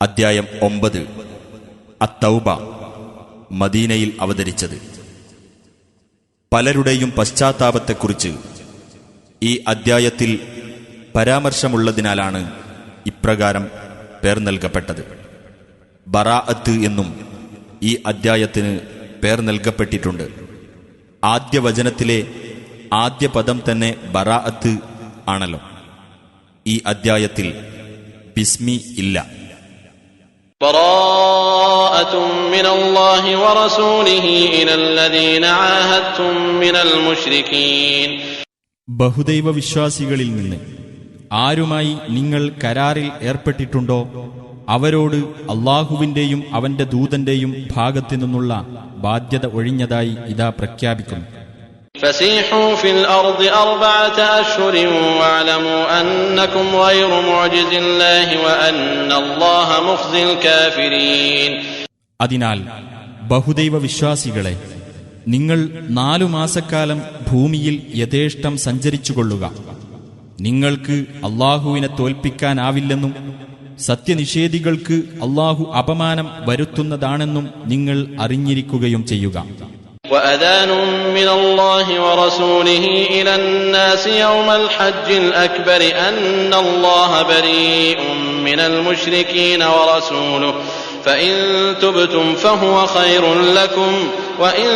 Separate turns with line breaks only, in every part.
അദ്ധ്യായം 9 അത്തൗബ മദീനയിൽ അവതരിച്ചത്. പലരുടെയും പശ്ചാത്താപത്തെക്കുറിച്ച് ഈ അദ്ധ്യായത്തിൽ പരാമർശമുള്ളതിനാലാണ് ഇപ്രകാരം പേർ നൽകപ്പെട്ടത്. ബറാഅത്ത് എന്നും ഈ അദ്ധ്യായത്തിന് പേർ നൽകപ്പെട്ടിട്ടുണ്ട്. ആദ്യ വചനത്തിലെ ആദ്യ പദം തന്നെ ബറാഅത്ത് ആണല്ലോ. ഈ അദ്ധ്യായത്തിൽ ബിസ്മി ഇല്ല.
ബറാഅത്തും മിനല്ലാഹി വറസൂലിഹി ഇലല്ലദീന ആഹദ്തും മിനൽ മുശ്രികീൻ.
ബഹുദൈവ വിശ്വാസികളിൽ നിന്ന് ആരുമായി നിങ്ങൾ കരാറിൽ ഏർപ്പെട്ടിട്ടുണ്ടോ അവരോട് അല്ലാഹുവിന്റെയും അവന്റെ ദൂതന്റെയും ഭാഗത്തു നിന്നുള്ള ബാധ്യത ഒഴിഞ്ഞതായി ഇതാ പ്രഖ്യാപിക്കുന്നു.
فسيحوا في الأرض 4 أشهر واعلموا أنكم غير معجز الله وأن الله مخزي الكافرين.
അതിനാൽ ബഹുദൈവ വിശ്വാസികളെ, നിങ്ങൾ 4 മാസക്കാലം ഭൂമിയിൽ യഥേഷ്ടം സഞ്ചരിച്ചുകൊള്ളുക. നിങ്ങൾക്ക് അല്ലാഹുവിനെ തോൽപ്പിക്കാനാവില്ലെന്നും സത്യനിഷേധികൾക്ക് അല്ലാഹു അപമാനം വരുത്തുന്നതാണെന്നും നിങ്ങൾ അറിഞ്ഞിരിക്കുകയും ചെയ്യുക.
وأذان من الله ورسوله إلى الناس يوم الحج الأكبر أن الله بريء من المشركين ورسوله فإن تبتم فهو خير لكم وإن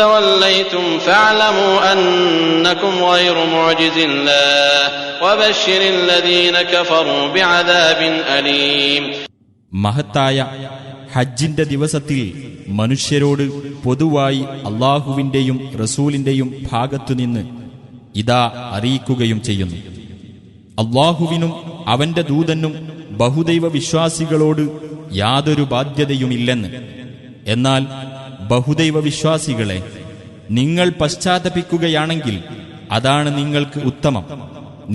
توليتم فاعلموا أنكم غير معجز الله وبشر الذين كفروا بعذاب أليم.
മഹത്തായ ഹജ്ജിന്റെ ദിവസത്തിൽ മനുഷ്യരോട് പൊതുവായി അല്ലാഹുവിന്റെയും റസൂലിന്റെയും ഭാഗത്തുനിന്ന് ഇതാ അറിയിക്കുകയും ചെയ്യുന്നു. അല്ലാഹുവിനും അവന്റെ ദൂതനും ബഹുദൈവ വിശ്വാസികളോട് യാതൊരു ബാധ്യതയുമില്ലെന്ന്. എന്നാൽ ബഹുദൈവ വിശ്വാസികളെ, നിങ്ങൾ പശ്ചാത്തപിക്കുകയാണെങ്കിൽ അതാണ് നിങ്ങൾക്ക് ഉത്തമം.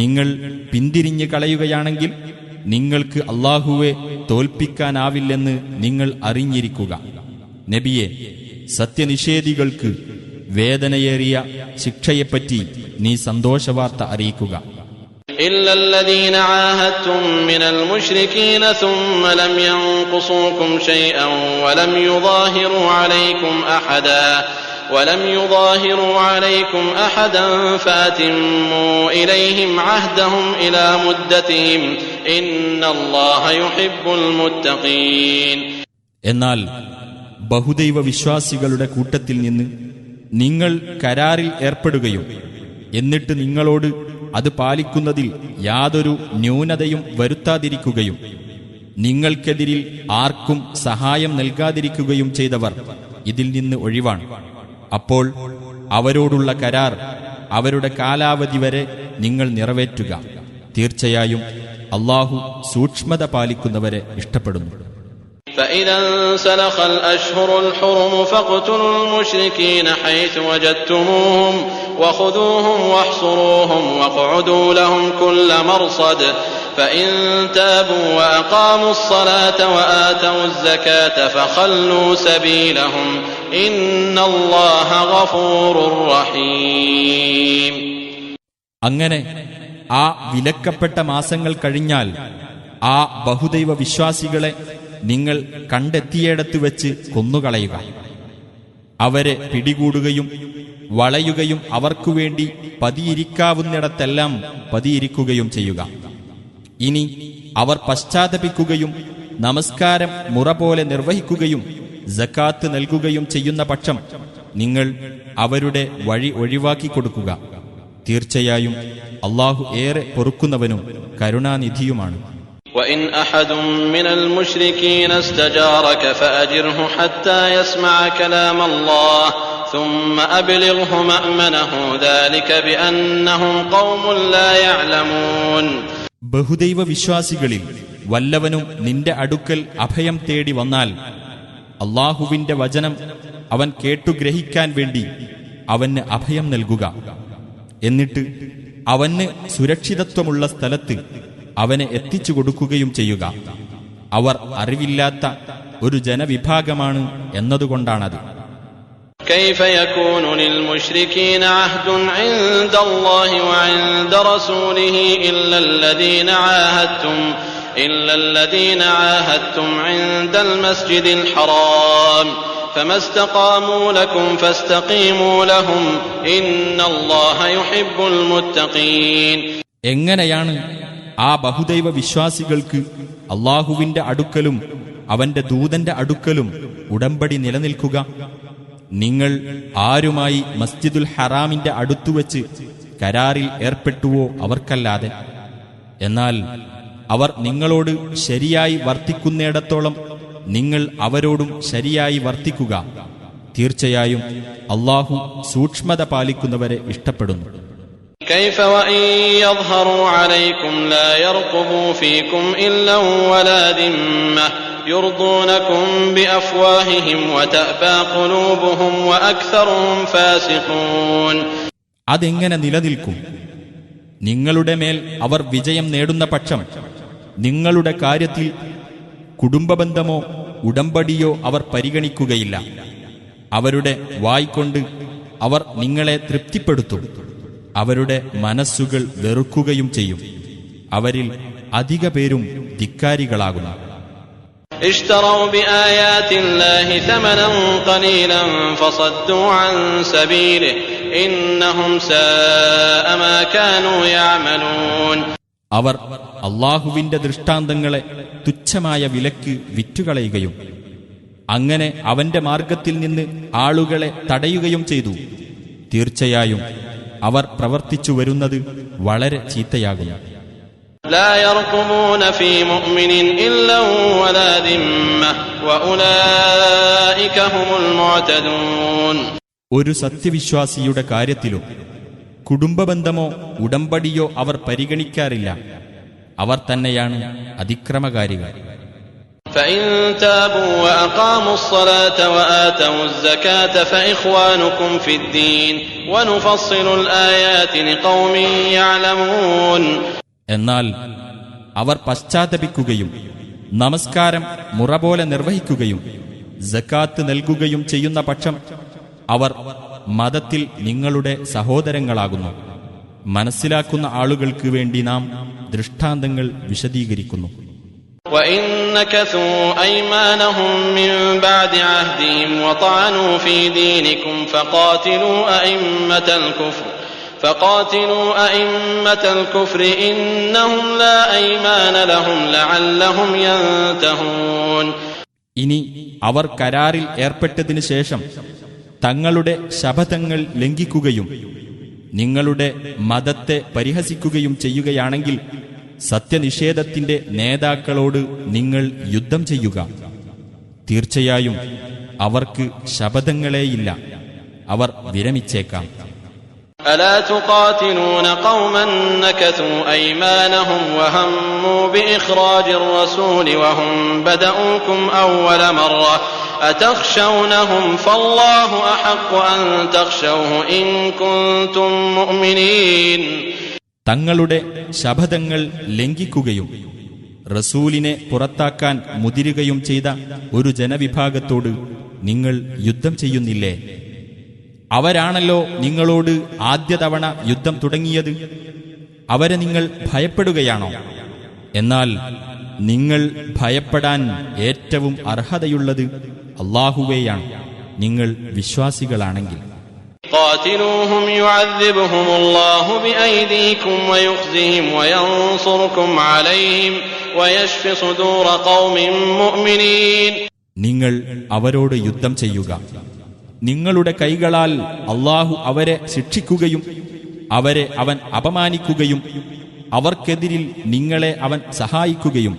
നിങ്ങൾ പിന്തിരിഞ്ഞു കളയുകയാണെങ്കിൽ നിങ്ങൾക്ക് അല്ലാഹുവെ തോൽപ്പിക്കാനാവില്ലെന്ന് നിങ്ങൾ അറിഞ്ഞിരിക്കുക. നബിയെ, സത്യനിഷേധികൾക്ക് വേദനയേറിയ ശിക്ഷയെപ്പറ്റി നീ സന്തോഷവാർത്ത അറിയിക്കുക.
إلا الذين عاهدتم من المشركين ثم لم ينقصوكم شيئا ولم يظاهروا عليكم أحدا فأتموا إليهم عهدهم إلى مدتهم إن الله يحب المتقين.
എന്നാൽ ബഹുദൈവ വിശ്വാസികളുടെ കൂട്ടത്തിൽ നിന്ന് നിങ്ങൾ കരാറിൽ ഏർപ്പെടുകയും എന്നിട്ട് നിങ്ങളോട് അത് പാലിക്കുന്നതിൽ യാതൊരു ന്യൂനതയും വരുത്താതിരിക്കുകയും നിങ്ങൾക്കെതിരിൽ ആർക്കും സഹായം നൽകാതിരിക്കുകയും ചെയ്തവർ ഇതിൽ നിന്ന് ഒഴിവാണ്. അപ്പോൾ അവരോടുള്ള കരാർ അവരുടെ കാലാവധി വരെ നിങ്ങൾ നിറവേറ്റുക. തീർച്ചയായും അല്ലാഹു സൂക്ഷ്മത പാലിക്കുന്നവരെ ഇഷ്ടപ്പെടുന്നു.
فإذا انسلخ الأشهر الحرم فاقتلوا المشركين حيث وجدتموهم وخذوهم واحصروهم واقعدوا لهم كل مرصد فإن تابوا وأقاموا الصلاة وآتوا الزكاة فخلوا سبيلهم إن الله غفور رحيم.
അങ്ങനെ ആ വിലക്കപ്പെട്ട മാസങ്ങൾ കഴിഞ്ഞാൽ ആ ബഹുദൈവ വിശ്വാസികളെ നിങ്ങൾ കണ്ടെത്തിയിടത്ത് വെച്ച് കൊന്നുകളയുക. അവരെ പിടികൂടുകയും വളയുകയും അവർക്കുവേണ്ടി പതിയിരിക്കാവുന്നിടത്തെല്ലാം പതിയിരിക്കുകയും ചെയ്യുക. ഇനി അവർ പശ്ചാത്തപിക്കുകയും നമസ്കാരം മുറ പോലെ നിർവഹിക്കുകയും സക്കാത്ത് നൽകുകയും ചെയ്യുന്ന പക്ഷം നിങ്ങൾ അവരുടെ വഴി ഒഴിവാക്കി കൊടുക്കുക. തീർച്ചയായും അല്ലാഹു ഏറെ പൊറുക്കുന്നവനും കരുണാനിധിയുമാണ്.
وإن أحد من المشركين استجارك فأجره حتى يسمع كلام الله ثم أبلغه مأمنه ذلك بأنهم قوم لا يعلمون.
ബഹുദൈവ വിശ്വാസികളിൽ വല്ലവനും നിന്റെ അടുക്കൽ അഭയം തേടി വന്നാൽ അല്ലാഹുവിന്റെ വചനം അവൻ കേട്ടുഗ്രഹിക്കാൻ വേണ്ടി അവന് അഭയം നൽകുക. എന്നിട്ട് അവന് സുരക്ഷിതത്വമുള്ള സ്ഥലത്ത് അവനെ എത്തിച്ചു കൊടുക്കുകയും ചെയ്യുക. അവർ അറിവില്ലാത്ത ഒരു ജനവിഭാഗമാണ് എന്നതുകൊണ്ടാണത്.
كيف يكون للمشركين عهد عند الله وعند رسوله إلا الذين عاهدتم إلا الذين عاهدتم عند المسجد الحرام فما استقاموا لكم فاستقيموا لهم إن الله يحب المتقين.
എങ്ങനെയാണ് ആ ബഹുദൈവ വിശ്വാസികൾക്ക് അള്ളാഹുവിന്റെ അടുക്കലും അവന്റെ ദൂതന്റെ അടുക്കലും ഉടമ്പടി നിലനിൽക്കുക? നിങ്ങൾ ആരുമായി മസ്ജിദുൽ ഹറാമിന്റെ അടുത്തുവച്ച് കരാറിൽ ഏർപ്പെട്ടുവോ അവർക്കല്ലാതെ. എന്നാൽ അവർ നിങ്ങളോട് ശരിയായി വർത്തിക്കുന്നിടത്തോളം നിങ്ങൾ അവരോടും ശരിയായി വർത്തിക്കുക. തീർച്ചയായും അള്ളാഹു സൂക്ഷ്മത പാലിക്കുന്നവരെ ഇഷ്ടപ്പെടുന്നു.
كيف وإن يظهروا عليكم لا يرقبوا فيكم إلا ولا ذمة يرضونكم بأفواههم وتأبى قلوبهم وأكثرهم فاسقون.
അതെങ്ങനെ നിലനിൽക്കും? നിങ്ങളുടെ മേൽ അവർ വിജയം നേടുന്ന പക്ഷം നിങ്ങളുടെ കാര്യത്തിൽ കുടുംബബന്ധമോ ഉടമ്പടിയോ അവർ പരിഗണിക്കുകയില്ല. അവരുടെ വായ്കൊണ്ട് അവർ നിങ്ങളെ തൃപ്തിപ്പെടുത്തും. അവരുടെ മനസ്സുകൾ വെറുക്കുകയും ചെയ്യും. അവരിൽ അധിക പേരും ധിക്കാരികളാകുന്നു.
اشتروا بآيات الله ثمنا قليلا فصدوا عن سبيله إنهم ساء ما كانوا يعملون.
അവർ അള്ളാഹുവിന്റെ ദൃഷ്ടാന്തങ്ങളെ തുച്ഛമായ വിലക്ക് വിറ്റുകളയുകയും അങ്ങനെ അവന്റെ മാർഗത്തിൽ നിന്ന് ആളുകളെ തടയുകയും ചെയ്തു. തീർച്ചയായും അവർ പ്രവർത്തിച്ചു വരുന്നത് വളരെ ചീത്തയാകുന്നു.
لا يرقبون في مؤمن إلا ولا ذمة وأولئك هم المعتدون.
ഒരു സത്യവിശ്വാസിയുടെ കാര്യത്തിലും കുടുംബബന്ധമോ ഉടമ്പടിയോ അവർ പരിഗണിക്കാറില്ല. അവർ തന്നെയാണ് അതിക്രമകാരികൾ.
فإن تابوا وأقاموا الصلاة وآتوا الزكاة فإخوانكم في الدين ونفصل الآيات لقوم يعلمون.
എന്നാൽ അവർ പശ്ചാത്തപിക്കുകയും നമസ്കാരം മുറപോലെ നിർവഹിക്കുകയും സക്കാത്ത് നൽകുകയും ചെയ്യുന്ന പക്ഷം അവർ മതത്തിൽ നിങ്ങളുടെ സഹോദരങ്ങളാകുന്നു. മനസ്സിലാക്കുന്ന ആളുകൾക്ക് വേണ്ടി നാം ദൃഷ്ടാന്തങ്ങൾ വിശദീകരിക്കുന്നു.
وَإِن نَكَثُوا أَيْمَانَهُم مِّن بَعْدِ عَهْدِهِمْ وَطَعَنُوا فِي دِينِكُمْ فقاتلوا أئمة الكفر إنهم لا أيمان لهم لعلهم ينتهون.
ഇനി അവർ കരാറിൽ ഏർപ്പെട്ടതിനു ശേഷം തങ്ങളുടെ ശപഥങ്ങൾ ലംഘിക്കുകയും നിങ്ങളുടെ മതത്തെ പരിഹസിക്കുകയും ചെയ്യുകയാണെങ്കിൽ സത്യനിഷേധത്തിന്റെ നേതാക്കളോട് നിങ്ങൾ യുദ്ധം ചെയ്യുക. തീർച്ചയായും അവർക്ക് ശപഥങ്ങളേയില്ല. അവർ വിരമിച്ചേക്കാം.
ألا تقاتلون قوما نكثوا أيمانهم وهموا بإخراج الرسول وهم بدؤوكم أول مرة أتخشونهم فالله أحق أن تخشوه إن كنتم مؤمنين.
തങ്ങളുടെ ശപഥങ്ങൾ ലംഘിക്കുകയും റസൂലിനെ പുറത്താക്കാൻ മുതിരുകയും ചെയ്ത ഒരു ജനവിഭാഗത്തോട് നിങ്ങൾ യുദ്ധം ചെയ്യുന്നില്ലേ? അവരാണല്ലോ നിങ്ങളോട് ആദ്യ തവണ യുദ്ധം തുടങ്ങിയത്. അവരെ നിങ്ങൾ ഭയപ്പെടുകയാണോ? എന്നാൽ നിങ്ങൾ ഭയപ്പെടാൻ ഏറ്റവും അർഹതയുള്ളത് അല്ലാഹുവേയാണ്, നിങ്ങൾ വിശ്വാസികളാണെങ്കിൽ.
قاتلوهم يعذبهم الله بأيديكم ويخزهم وينصركم عليهم ويشف صدور قوم مؤمنين.
നിങ്ങൾ അവരോട് യുദ്ധം ചെയ്യുക. നിങ്ങളുടെ കൈകളാൽ അല്ലാഹു അവരെ ശിക്ഷിക്കുകയും അവരെ അവൻ അപമാനിക്കുകയും അവർക്കെതിരിൽ നിങ്ങളെ അവൻ സഹായിക്കുകയും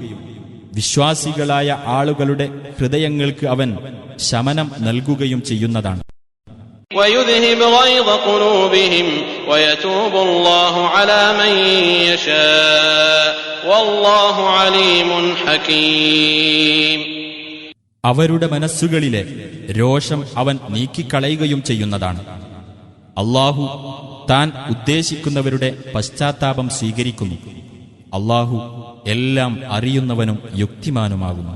വിശ്വാസികളായ ആളുകളുടെ ഹൃദയങ്ങൾക്ക് അവൻ ശമനം നൽകുകയും ചെയ്യുന്നതാണ്.
وَيُذْهِبْ غَيْظَ قُلُوبِهِمْ وَيَتُوبُ اللَّهُ عَلَى مَن يَشَاءُ وَاللَّهُ عَلِيمٌ حَكِيمٌ.
അവരുടെ മനസ്സുകളിലെ രോഷം അവൻ നീക്കിക്കളയുകയും ചെയ്യുന്നതാണ്. അല്ലാഹു താൻ ഉദ്ദേശിക്കുന്നവരുടെ പശ്ചാത്താപം സ്വീകരിക്കുന്നു. അല്ലാഹു എല്ലാം അറിയുന്നവനും യുക്തിമാനുമാകുന്നു.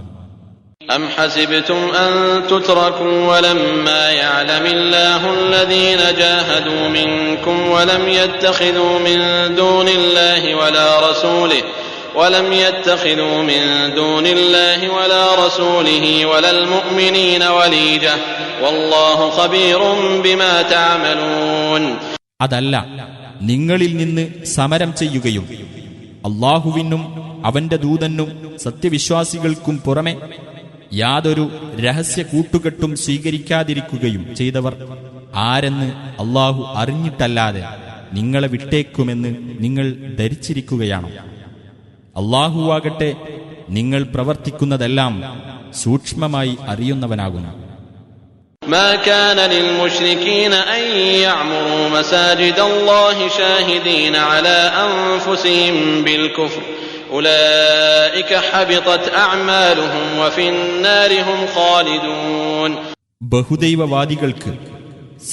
أَمْ حَسِبْتُمْ أَن تُتْرَكُوا وَلَمَّا يَعْلَمِ اللَّهُ الَّذِينَ جَاهَدُوا مِنكُمْ وَلَمْ يَتَّخِذُوا مِن دُونِ اللَّهِ ولم يتخذوا من دون الله ولا رسوله ولا المؤمنين وليجة والله خبير بما تعملون.
അതല്ല, നിങ്ങളിൽ നിന്ന് സമരം ചെയ്യുകയും അല്ലാഹുവിനും അവന്റെ ദൂതനും സത്യവിശ്വാസികൾക്കും പുറമെ യാതൊരു രഹസ്യ കൂട്ടുകെട്ടും സ്വീകരിക്കാതിരിക്കുകയും ചെയ്തവർ ആരെന്ന് അല്ലാഹു അറിഞ്ഞിട്ടല്ലാതെ നിങ്ങളെ വിട്ടേക്കുമെന്ന് നിങ്ങൾ ധരിച്ചിരിക്കുകയാണോ? അല്ലാഹുവാകട്ടെ നിങ്ങൾ പ്രവർത്തിക്കുന്നതെല്ലാം സൂക്ഷ്മമായി അറിയുന്നവനാകുന്നു.
ما كان للمشركين أن يعمروا مساجد الله شاهدين على أنفسهم بالكفر أولئك حبطت أعمالهم وفي النار هم خالدون.
ബഹുദൈവവാദികൾക്ക്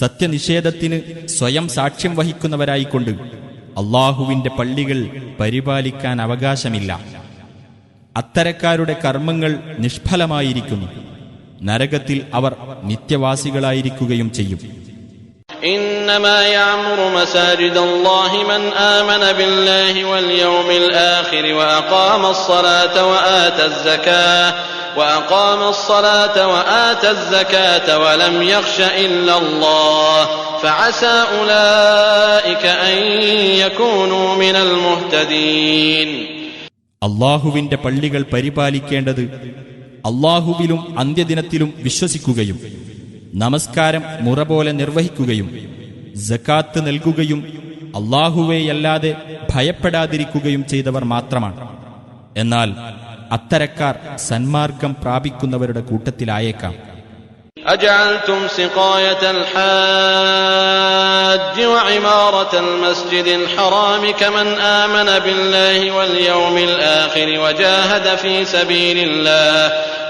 സത്യനിഷേധത്തിന് സ്വയം സാക്ഷ്യം വഹിക്കുന്നവരായിക്കൊണ്ട് അല്ലാഹുവിന്റെ പള്ളികൾ പരിപാലിക്കാൻ അവകാശമില്ല. അത്തരക്കാരുടെ കർമ്മങ്ങൾ നിഷ്ഫലമായിരിക്കുന്നു. നരകത്തിൽ അവർ നിത്യവാസികളായിരിക്കുകയും ചെയ്യും.
إنما يعمر مساجد الله من آمن بالله واليوم الآخر وأقام الصلاة وآتى الزكاة ولم يخش إلا الله فعسى أولئك أن يكونوا من المهتدين.
അല്ലാഹുവിന്റെ പള്ളികൾ പരിപാലിക്കേണ്ടത് അല്ലാഹുവിലും അന്ത്യദിനത്തിലും വിശ്വസിക്കുകയും നമസ്കാരം മുറപോലെ നിർവഹിക്കുകയും സകാത്ത് നൽകുകയും അല്ലാഹുവേയല്ലാതെ ഭയപ്പെടാതിരിക്കുകയും ചെയ്തവർ മാത്രമാണ്. എന്നാൽ അത്തരക്കാർ സന്മാർഗം പ്രാപിക്കുന്നവരുടെ കൂട്ടത്തിലായേക്കാം.
أجعلتم سقاية الحاج وعمارة المسجد الحرام كمن آمن بالله واليوم الآخر وجاهد في سبيل الله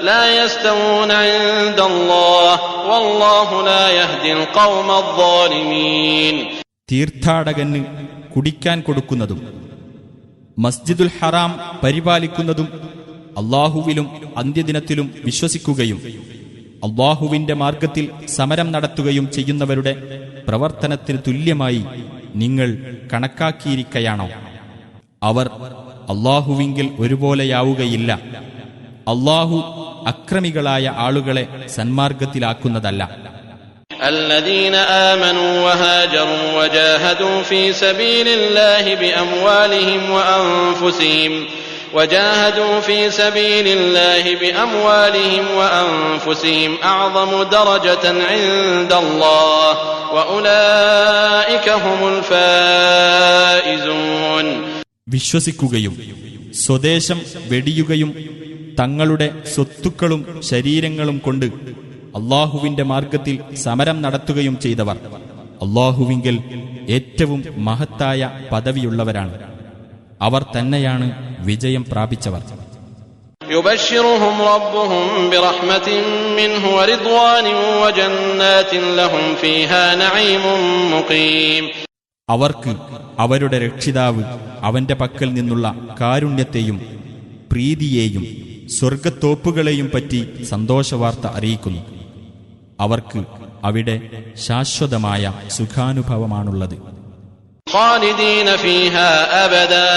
لا يستوون عند الله والله لا يهدي القوم الظالمين.
തീർത്ഥാടകന് കുടിക്കാൻ കൊടുക്കുന്നതും മസ്ജിദുൽ ഹറാം പരിപാലിക്കുന്നതും അല്ലാഹുവിലും അന്ത്യദിനത്തിലും വിശ്വസിക്കുകയും അല്ലാഹുവിന്റെ മാർഗത്തിൽ സമരം നടത്തുകയും ചെയ്യുന്നവരുടെ പ്രവർത്തനത്തിന് തുല്യമായി നിങ്ങൾ കണക്കാക്കിയിരിക്കയാണോ? അവർ അല്ലാഹുവിങ്കിൽ ഒരുപോലെയാവുകയില്ല. അല്ലാഹു അക്രമികളായ ആളുകളെ സന്മാർഗത്തിലാക്കുന്നതല്ല.
الذين آمنوا وهاجروا وجاهدوا في سبيل الله بأموالهم وأنفسهم أعظم درجة عند الله وأولئك هم الفائزون.
വിശ്വസിക്കുകയും സ്വദേശം വെടിയുകയും തങ്ങളുടെ സ്വത്തുക്കളും ശരീരങ്ങളും കൊണ്ട് അല്ലാഹുവിന്റെ മാർഗത്തിൽ സമരം നടത്തുകയും ചെയ്തവർ അല്ലാഹുവിങ്കൽ ഏറ്റവും മഹത്തായ പദവിയുള്ളവരാണ്. അവർ തന്നെയാണ് വിജയം പ്രാപിച്ചവർ.
يبشرهم ربهم برحمة منه ورضوان وجنات لهم فيها نعيم مقيم.
അവർക്ക് അവരുടെ രക്ഷിതാവ് അവന്റെ പക്കൽ നിന്നുള്ള കാരുണ്യത്തെയും പ്രീതിയെയും സ്വർഗത്തോപ്പുകളെയും പറ്റി സന്തോഷവാർത്ത അറിയിക്കുന്നു. അവർക്ക് അവിടെ ശാശ്വതമായ സുഖാനുഭവമാണുള്ളത്.
خالدين فيها أبدا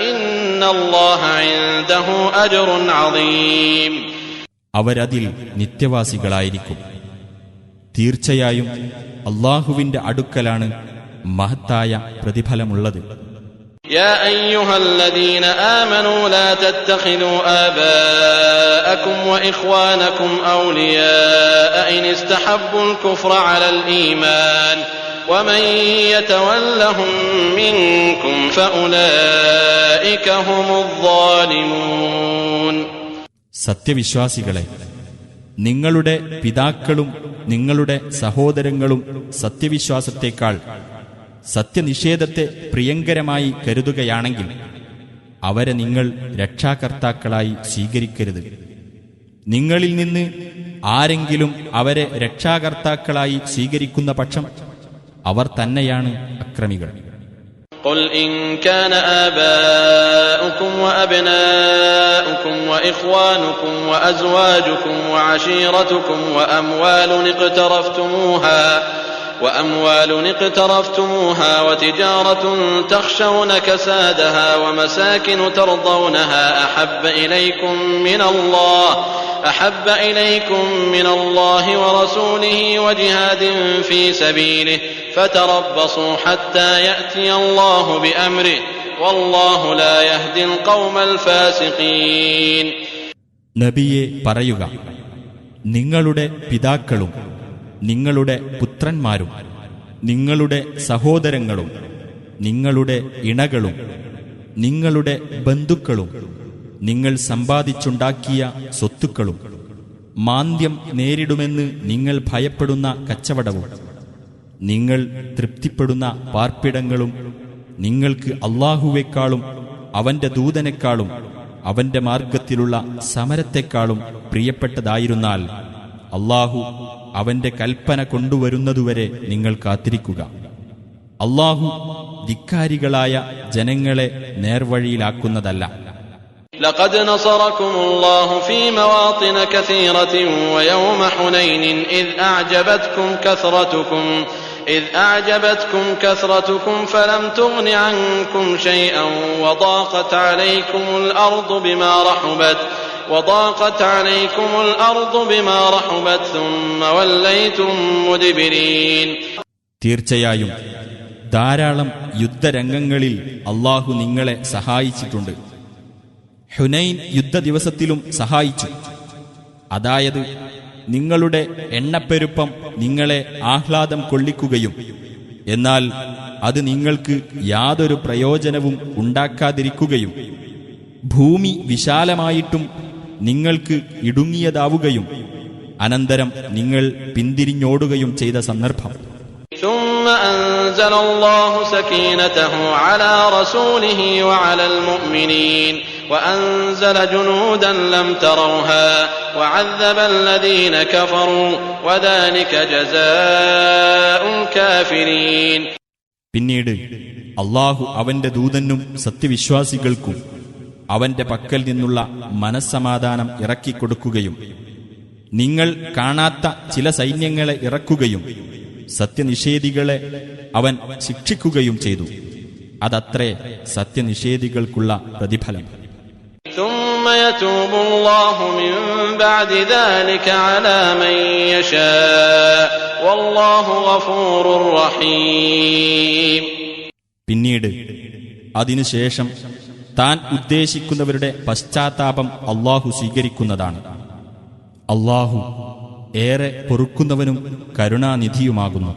إن الله عنده أجر عظيم.
അവരതിൽ നിത്യവാസികളായിരിക്കും. തീർച്ചയായും അല്ലാഹുവിന്റെ അടുക്കലാണ് മഹത്തായ പ്രതിഫലമുള്ളത്.
يا أيها الذين آمنوا لا تتخذوا آباءكم وإخوانكم أولياء إن استحبوا الكفر على الإيمان ومن يتولهم منكم فأولئك هم الظالمون.
സത്യവിശ്വാസികളെ, നിങ്ങളുടെ പിതാക്കളും നിങ്ങളുടെ സഹോദരങ്ങളും സത്യവിശ്വാസത്തേക്കാൾ സത്യനിഷേധത്തെ പ്രിയങ്കരമായി കരുതുകയാണെങ്കിൽ അവരെ നിങ്ങൾ രക്ഷാകർത്താക്കളായി സ്വീകരിക്കരുത്. നിങ്ങളിൽ നിന്ന് ആരെങ്കിലും അവരെ രക്ഷാകർത്താക്കളായി സ്വീകരിക്കുന്ന പക്ഷം അവർ തന്നെയാണ് അക്രമികൾ.
قل إن كان آباؤكم وأبناؤكم وإخوانكم وأزواجكم وعشيرتكم وأموال اقترفتموها وتجارة تخشون كسادها ومساكن ترضونها أحب إليكم من الله ورسوله وجهاد في سبيله فتربصوا حتى يأتي الله بأمره والله لا يهدي القوم الفاسقين.
നബിയെ പറയുക, നിങ്ങളുടെ പിതാക്കളും നിങ്ങളുടെ പുത്രന്മാരും നിങ്ങളുടെ സഹോദരങ്ങളും നിങ്ങളുടെ ഇണകളും നിങ്ങളുടെ ബന്ധുക്കളും നിങ്ങൾ സമ്പാദിച്ചുണ്ടാക്കിയ സ്വത്തുക്കളും മാന്ദ്യം നേരിടുമെന്ന് നിങ്ങൾ ഭയപ്പെടുന്ന കച്ചവടവും നിങ്ങൾ തൃപ്തിപ്പെടുന്ന പാർപ്പിടങ്ങളും നിങ്ങൾക്ക് അല്ലാഹുവേക്കാളും അവന്റെ ദൂതനേക്കാളും അവന്റെ മാർഗത്തിലുള്ള സമരത്തെക്കാളും പ്രിയപ്പെട്ടതായിരുന്നാൽ അല്ലാഹു അവന്റെ കൽപ്പന കൊണ്ടുവരുന്നതുവരെ നിങ്ങൾ കാത്തിരിക്കുക. അല്ലാഹു ധിക്കാരികളായ ജനങ്ങളെ നേർവഴിയിലാക്കുന്നതല്ല.
لقد نصركم الله في مواطن كثيرة ويوم حنين إذ أعجبتكم كثرتكم فلم تغن عنكم شيئا وضاقت عليكم الأرض بما رحبت ثم وليتم مدبرين.
തീർച്ചയായും ധാരാളം യുദ്ധരംഗങ്ങളിൽ അല്ലാഹു നിങ്ങളെ സഹായിച്ചിട്ടുണ്ട്. ഹുനൈൻ യുദ്ധദിവസത്തിലും സഹായിച്ചു. അതായത് നിങ്ങളുടെ എണ്ണപ്പെരുപ്പം നിങ്ങളെ ആഹ്ലാദം കൊള്ളിക്കുകയും എന്നാൽ അത് നിങ്ങൾക്ക് യാതൊരു പ്രയോജനവും ഉണ്ടാക്കാതിരിക്കുകയും ഭൂമി വിശാലമായിട്ടും നിങ്ങൾക്ക് ഇടുങ്ങിയതാവുകയും അനന്തരം നിങ്ങൾ പിന്തിരിഞ്ഞോടുകയും ചെയ്ത സന്ദർഭം.
ثم أنزل الله سكينته على رسوله وعلى المؤمنين وأنزل جنودا لم تروها وعذب الذين كفروا وذلك جزاء الكافرين.
പിന്നീട് അല്ലാഹു അവന്റെ ദൂതനും സത്യവിശ്വാസികൾക്കും അവന്റെ പക്കൽ നിന്നുള്ള മനസ്സമാധാനം ഇറക്കിക്കൊടുക്കുകയും നിങ്ങൾ കാണാത്ത ചില സൈന്യങ്ങളെ ഇറക്കുകയും സത്യനിഷേധികളെ അവൻ ശിക്ഷിക്കുകയും ചെയ്തു. അതത്രേ സത്യനിഷേധികൾക്കുള്ള പ്രതിഫലം.
ثم يتوب الله من بعد ذلك على من يشاء والله غفور رحيم.
പിന്നീട് അതിനുശേഷം താൻ ഉദ്ദേശിക്കുന്നവരുടെ പശ്ചാത്താപം അല്ലാഹു സ്വീകരിക്കുന്നതാണ്. അല്ലാഹു ഏറെ പൊറുക്കുന്നവനും കരുണാനിധിയുമാകുന്നു.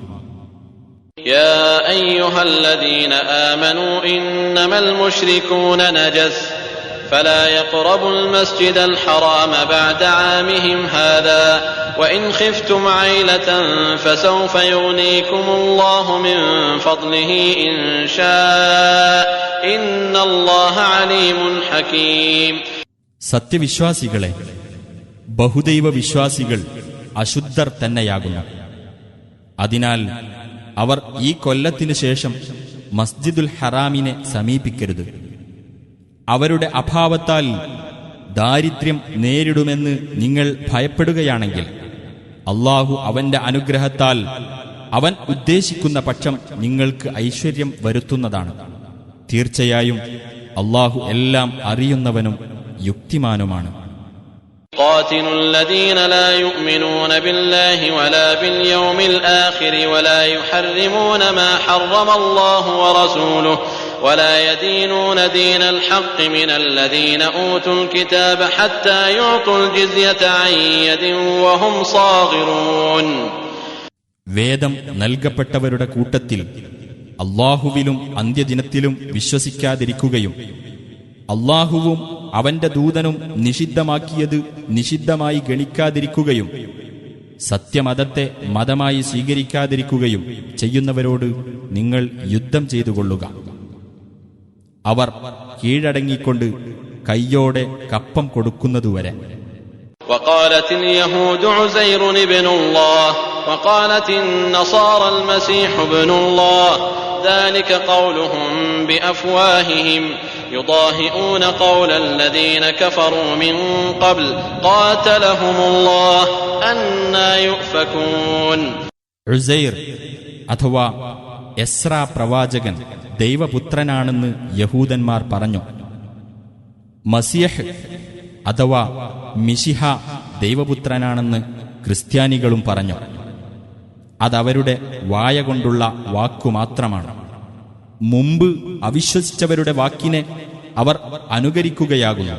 يا أيها الذين آمنوا إنما المشركون نجس فلا يقربوا المسجد الحرام بعد عامهم هذا وإن خفتم عيلة فسوف يغنيكم الله من فضله إن شاء إن الله عليم حكيم.
സത്യവിശ്വാസികളെ, ബഹുദൈവ വിശ്വാസികൾ അശുദ്ധർ തന്നെയാകുന്നു. അതിനാൽ അവർ ഈ കൊല്ലത്തിനു ശേഷം മസ്ജിദുൽ ഹറാമിനെ സമീപിക്കരുത്. അവരുടെ അഭാവത്താൽ ദാരിദ്ര്യം നേരിടുമെന്ന് നിങ്ങൾ ഭയപ്പെടുകയാണെങ്കിൽ അല്ലാഹു അവന്റെ അനുഗ്രഹത്താൽ അവൻ ഉദ്ദേശിക്കുന്ന പക്ഷം നിങ്ങൾക്ക് ഐശ്വര്യം വരുത്തുന്നതാണ്. തീർച്ചയായും അല്ലാഹു എല്ലാം അറിയുന്നവനും യുക്തിമാനുമാണ്.
قاتلوا الذين لا يؤمنون بالله ولا باليوم الآخر ولا يحرمون ما حرم الله ورسوله ولا يدينون دين الحق من الذين أوتوا الكتاب حتى يعطوا الجزية عن يد وهم صاغرون.
വേദം നൽകപ്പെട്ടവരുടെ കൂട്ടത്തിൽ അല്ലാഹുവിലും അന്ത്യദിനത്തിലും വിശ്വസിക്കാതിരിക്കുകയും അല്ലാഹുവും അവന്റെ ദൂതനും നിഷിദ്ധമാക്കിയത് നിഷിദ്ധമായി ഗണിക്കാതിരിക്കുകയും സത്യമതത്തെ മതമായി സ്വീകരിക്കാതിരിക്കുകയും ചെയ്യുന്നവരോട് നിങ്ങൾ യുദ്ധം ചെയ്തുകൊള്ളുക. അവർ കീഴടങ്ങിക്കൊണ്ട് കയ്യോടെ കപ്പം കൊടുക്കുന്നതുവരെ.
وقالت اليهود عزير ابن الله وقالت النصارى المسيح ابن الله ذلك قولهم بأفواههم يضاهئون قول الذين كفروا من قبل قاتلهم الله أنى يؤفكون.
ഉസൈർ അഥവാ എസ്രാ പ്രവാചകൻ ദൈവപുത്രനാണെന്ന് യഹൂദന്മാർ പറഞ്ഞു. മസിയഹ് അഥവാ മിശിഹ ദൈവപുത്രനാണെന്ന് ക്രിസ്ത്യാനികളും പറഞ്ഞു. അതവരുടെ വായ കൊണ്ടുള്ള വാക്കുമാത്രമാണ്. മുമ്പ് അവിശ്വസിച്ചവരുടെ വാക്കിനെ അവർ അനുകരിക്കുകയാകുന്നു.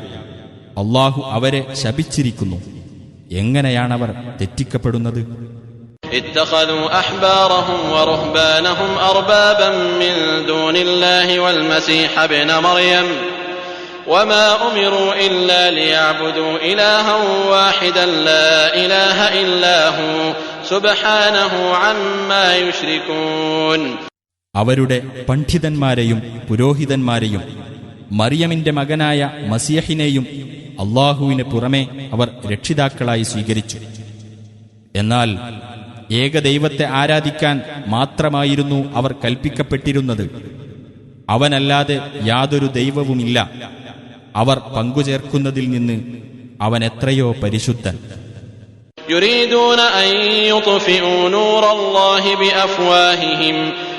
അല്ലാഹു അവരെ ശപിച്ചിരിക്കുന്നു. എങ്ങനെയാണവർ തെറ്റിക്കപ്പെടുന്നത്?
اتخذوا أحبارهم ورهبانهم أربابا من دون الله والمسيح ابن مريم وما أمروا إلا ليعبدوا إلها واحدا لا إله إلا هو سبحانه عما يشركون.
അവരുടെ പണ്ഡിതന്മാരെയും പുരോഹിതന്മാരെയും മറിയമിന്റെ മകനായ മസിയഹിനെയും അല്ലാഹുവിന് പുറമെ അവർ രക്ഷിതാക്കളായി സ്വീകരിച്ചു. എന്നാൽ ഏകദൈവത്തെ ആരാധിക്കാൻ മാത്രമായിരുന്നു അവർ കൽപ്പിക്കപ്പെട്ടിരുന്നത്. അവനല്ലാതെ യാതൊരു ദൈവവുമില്ല. അവർ പങ്കുചേർക്കുന്നതിൽ നിന്ന് അവൻ എത്രയോ പരിശുദ്ധൻ.
يريدون أن يطفئوا نور الله بأفواههم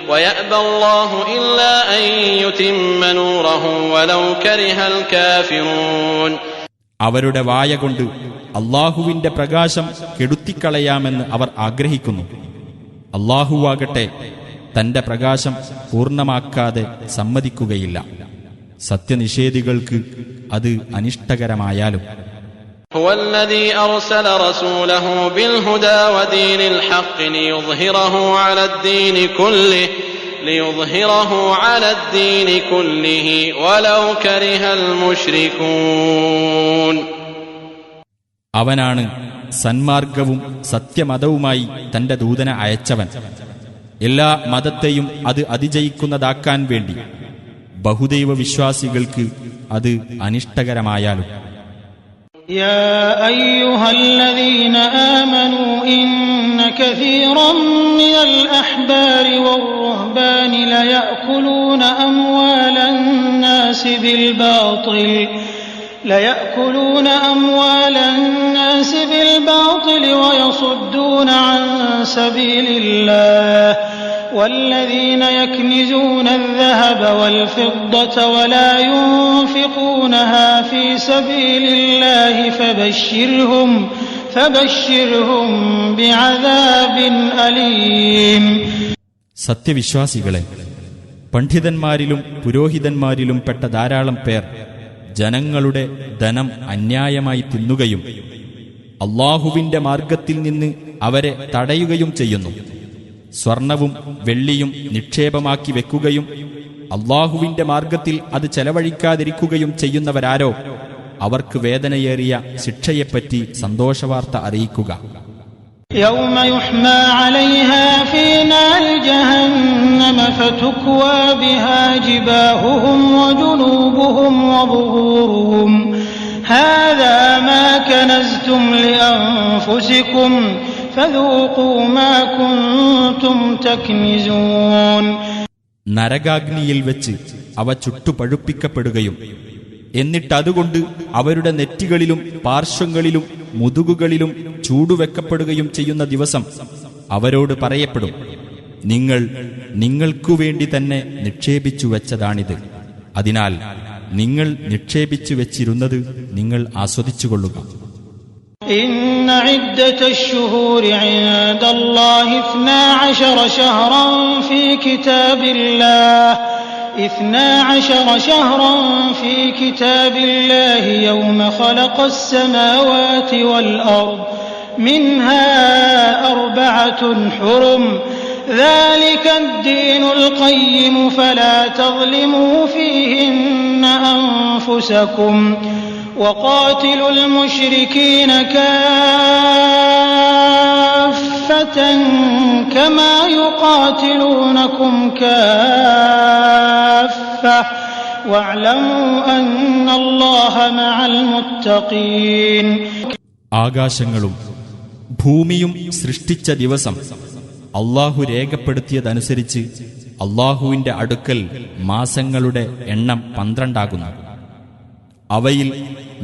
ويأبى الله إلا أن يتم نوره ولو كره الكافرون.
അവരുടെ വായ കൊണ്ട് അല്ലാഹുവിന്റെ പ്രകാശം കെടുത്തിക്കളയാമെന്ന് അവർ ആഗ്രഹിക്കുന്നു. അല്ലാഹുവാകട്ടെ തന്റെ പ്രകാശം പൂർണ്ണമാക്കാതെ സമ്മതിക്കുകയില്ല. സത്യനിഷേധികൾക്ക് അത് അനിഷ്ടകരമായാലും.
هو الذي أرسل رسوله بالهدى ودين الحق ليظهره على الدين كله ولو كره المشركون.
അവനാണ് സന്മാർഗവും സത്യമതവുമായി തന്റെ ദൂതനെ അയച്ചവൻ. എല്ലാ മതത്തെയും അത് അതിജയിക്കുന്നതാക്കാൻ വേണ്ടി ബഹുദൈവ വിശ്വാസികൾക്ക് അത് അനിഷ്ടകരമായാലും.
يا أيها الذين آمنوا إن كثيرا من الأحبار والرهبان ليأكلون أموال الناس بالباطل ويصدون عن سبيل الله والذين يكنزون الذهب والفضة ولا ينفقونها في سبيل الله فبشرهم بعذاب أليم.
സത്യവിശ്വാസികളെ, പണ്ഡിതന്മാരിലും പുരോഹിതന്മാരിലും പെട്ട ധാരാളം പേർ ജനങ്ങളുടെ ധനം അന്യായമായി തിന്നുകയും അല്ലാഹുവിന്റെ മാർഗത്തിൽ നിന്ന് അവരെ തടയുകയും ചെയ്യുന്നു. സ്വർണവും വെള്ളിയും നിക്ഷേപമാക്കി വെക്കുകയും അല്ലാഹുവിന്റെ മാർഗത്തിൽ അത് ചെലവഴിക്കാതിരിക്കുകയും ചെയ്യുന്നവരാരോ അവർക്ക് വേദനയേറിയ ശിക്ഷയെപ്പറ്റി സന്തോഷവാർത്ത അറിയിക്കുക.
يوم يحمى عليها في نار جهنم فتكوى بها جباههم وجنوبهم وظهورهم هذا ما كنزتم لأنفسكم فذوقوا ما كنتم تكنزون.
നരകാഗ്നിയിൽ വെച്ച് അവ ചുട്ടുപഴുപ്പിക്കപ്പെടുകയും എന്നിട്ടതുകൊണ്ട് അവരുടെ നെറ്റികളിലും പാർശ്വങ്ങളിലും മുതുകുകളിലും ചൂടുവെക്കപ്പെടുകയും ചെയ്യുന്ന ദിവസം അവരോട് പറയപ്പെടും, നിങ്ങൾക്കുവേണ്ടി തന്നെ നിക്ഷേപിച്ചു വെച്ചതാണിത്. അതിനാൽ നിങ്ങൾ നിക്ഷേപിച്ചു വെച്ചിരുന്നത് നിങ്ങൾ ആസ്വദിച്ചുകൊള്ളുക.
إن عدة الشهور عند الله 12 شهرا في كتاب الله يوم خلق السماوات والأرض منها 4 حرم ذلك الدين القيم فلا تظلموا فيهن أنفسكم وقاتلوا المشركين كافة كما يقاتلونكم كافة واعلموا أن الله مع المتقين.
ആകാശങ്ങളും ഭൂമിയും സൃഷ്ടിച്ച ദിവസം അല്ലാഹു രേഖപ്പെടുത്തിയതനുസരിച്ച് അല്ലാഹുവിന്റെ അടുക്കൽ മാസങ്ങളുടെ എണ്ണം 12 ആകുന്നു. അവയിൽ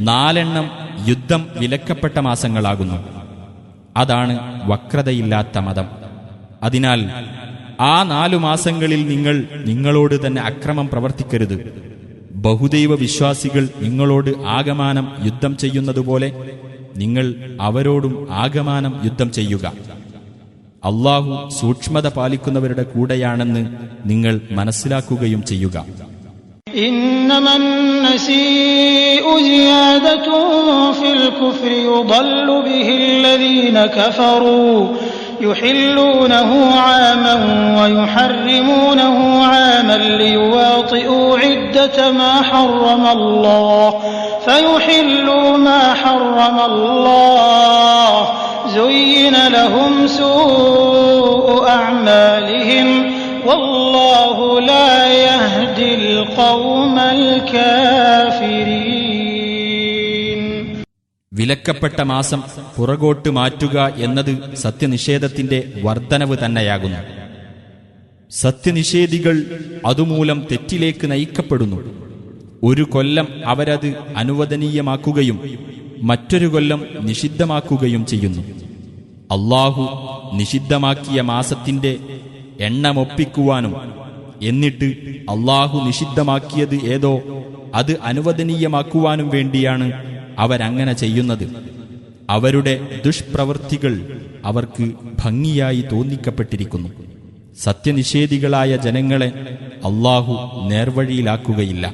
4 യുദ്ധം വിലക്കപ്പെട്ട മാസങ്ങളാകുന്നു. അതാണ് വക്രതയില്ലാത്ത മതം. അതിനാൽ ആ 4 മാസങ്ങളിൽ നിങ്ങൾ നിങ്ങളോട് തന്നെ അക്രമം പ്രവർത്തിക്കരുത്. ബഹുദൈവ വിശ്വാസികൾ നിങ്ങളോട് ആകമാനം യുദ്ധം ചെയ്യുന്നതുപോലെ നിങ്ങൾ അവരോടും ആകമാനം യുദ്ധം ചെയ്യുക. അല്ലാഹു സൂക്ഷ്മത പാലിക്കുന്നവരുടെ കൂടെയാണെന്ന് നിങ്ങൾ മനസ്സിലാക്കുകയും ചെയ്യുക.
إنما النسيء زيادة في الكفر يضل به الذين كفروا يحلونه عاما ويحرمونه عاما ليواطئوا عدة ما حرم الله فيحلوا ما حرم الله زين لهم سوء أعمالهم والله لا يهدي القوم الكافرين.
വിലക്കപ്പെട്ട മാസം പുറകോട്ട് മാറ്റുക എന്നത് സത്യനിഷേധത്തിന്റെ വർധനവ് തന്നെയാകുന്നു. സത്യനിഷേധികൾ അതുമൂലം തെറ്റിലേക്ക് നയിക്കപ്പെടുന്നു. ഒരു കൊല്ലം അവരത് അനുവദനീയമാക്കുകയും മറ്റൊരു കൊല്ലം നിഷിദ്ധമാക്കുകയും ചെയ്യുന്നു. അല്ലാഹു നിഷിദ്ധമാക്കിയ മാസത്തിന്റെ എണ്ണമൊപ്പിക്കുവാനും എന്നിട്ട് അല്ലാഹു നിഷിദ്ധമാക്കിയത് ഏതോ അത് അനുവദനീയമാക്കുവാനും വേണ്ടിയാണ് അവരങ്ങനെ ചെയ്യുന്നത്. അവരുടെ ദുഷ്പ്രവൃത്തികൾ അവർക്ക് ഭംഗിയായി തോന്നിക്കപ്പെട്ടിരിക്കുന്നു. സത്യനിഷേധികളായ ജനങ്ങളെ അല്ലാഹു നേർവഴിയിലാക്കുകയില്ല.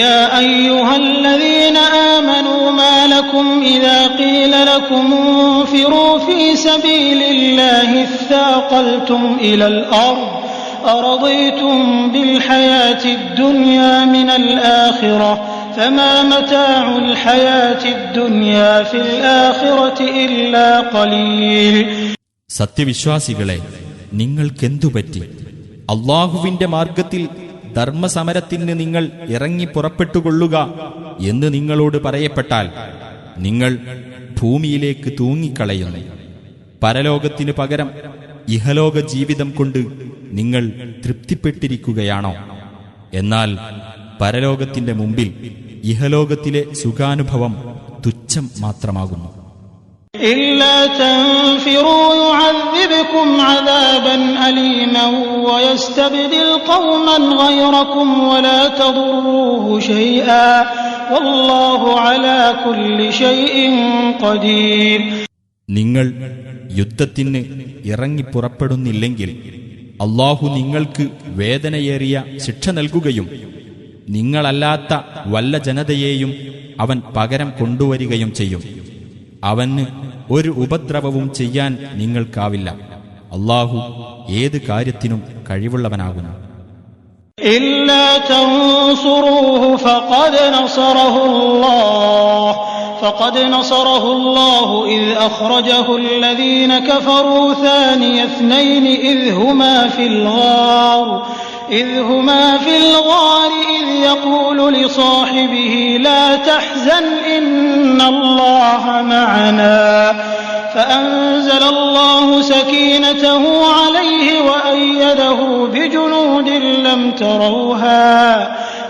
يا أيها الذين آمنوا ما لكم إذا قيل لكم انفروا في سبيل الله اثاقلتم إلى الأرض أرضيتم بالحياة الدنيا من الآخرة فما متاع الحياة الدنيا في الآخرة إلا قليل.
സത്യവിശ്വാസികളെ, നിങ്ങൾക്കെന്തുപറ്റി? അല്ലാഹുവിന്റെ മാർഗത്തിൽ ധർമ്മസമരത്തിന് നിങ്ങൾ ഇറങ്ങി പുറപ്പെട്ടുകൊള്ളുക എന്ന് നിങ്ങളോട് പറയപ്പെട്ടാൽ നിങ്ങൾ ഭൂമിയിലേക്ക് തൂങ്ങിക്കളയുന്നു. പരലോകത്തിനു പകരം ഇഹലോക ജീവിതം കൊണ്ട് നിങ്ങൾ തൃപ്തിപ്പെട്ടിരിക്കുകയാണോ? എന്നാൽ പരലോകത്തിന്റെ മുമ്പിൽ ഇഹലോകത്തിലെ സുഖാനുഭവം തുച്ഛം മാത്രമാകുന്നു.
إلا تنفروا يعذبكم عذابا أليما ويستبدل قوما غيركم ولا تضروه شيئا والله على كل شيء قدير.
നിങ്ങൾ യുദ്ധത്തിന് ഇറങ്ങിപ്പുറപ്പെടുന്നില്ലെങ്കിൽ അല്ലാഹു നിങ്ങൾക്ക് വേദനയേറിയ ശിക്ഷ നൽകുകയും നിങ്ങളല്ലാത്ത വല്ല ജനതയെയും അവൻ പകരം കൊണ്ടുവരികയും ചെയ്യും. അവന് ഒരു ഉപദ്രവവും ചെയ്യാൻ നിങ്ങൾക്കാവില്ല. അല്ലാഹു ഏത് കാര്യത്തിനും കഴിവുള്ളവനാകുന്നു.
إلا تنصروه فقد نصره الله إذ أخرجه الذين كفروا ثاني اثنين إذ هما في الغار إذ يقول لصاحبه لا تحزن إن الله معنا فأنزل الله سكينته عليه وأيده بجنود لم تروها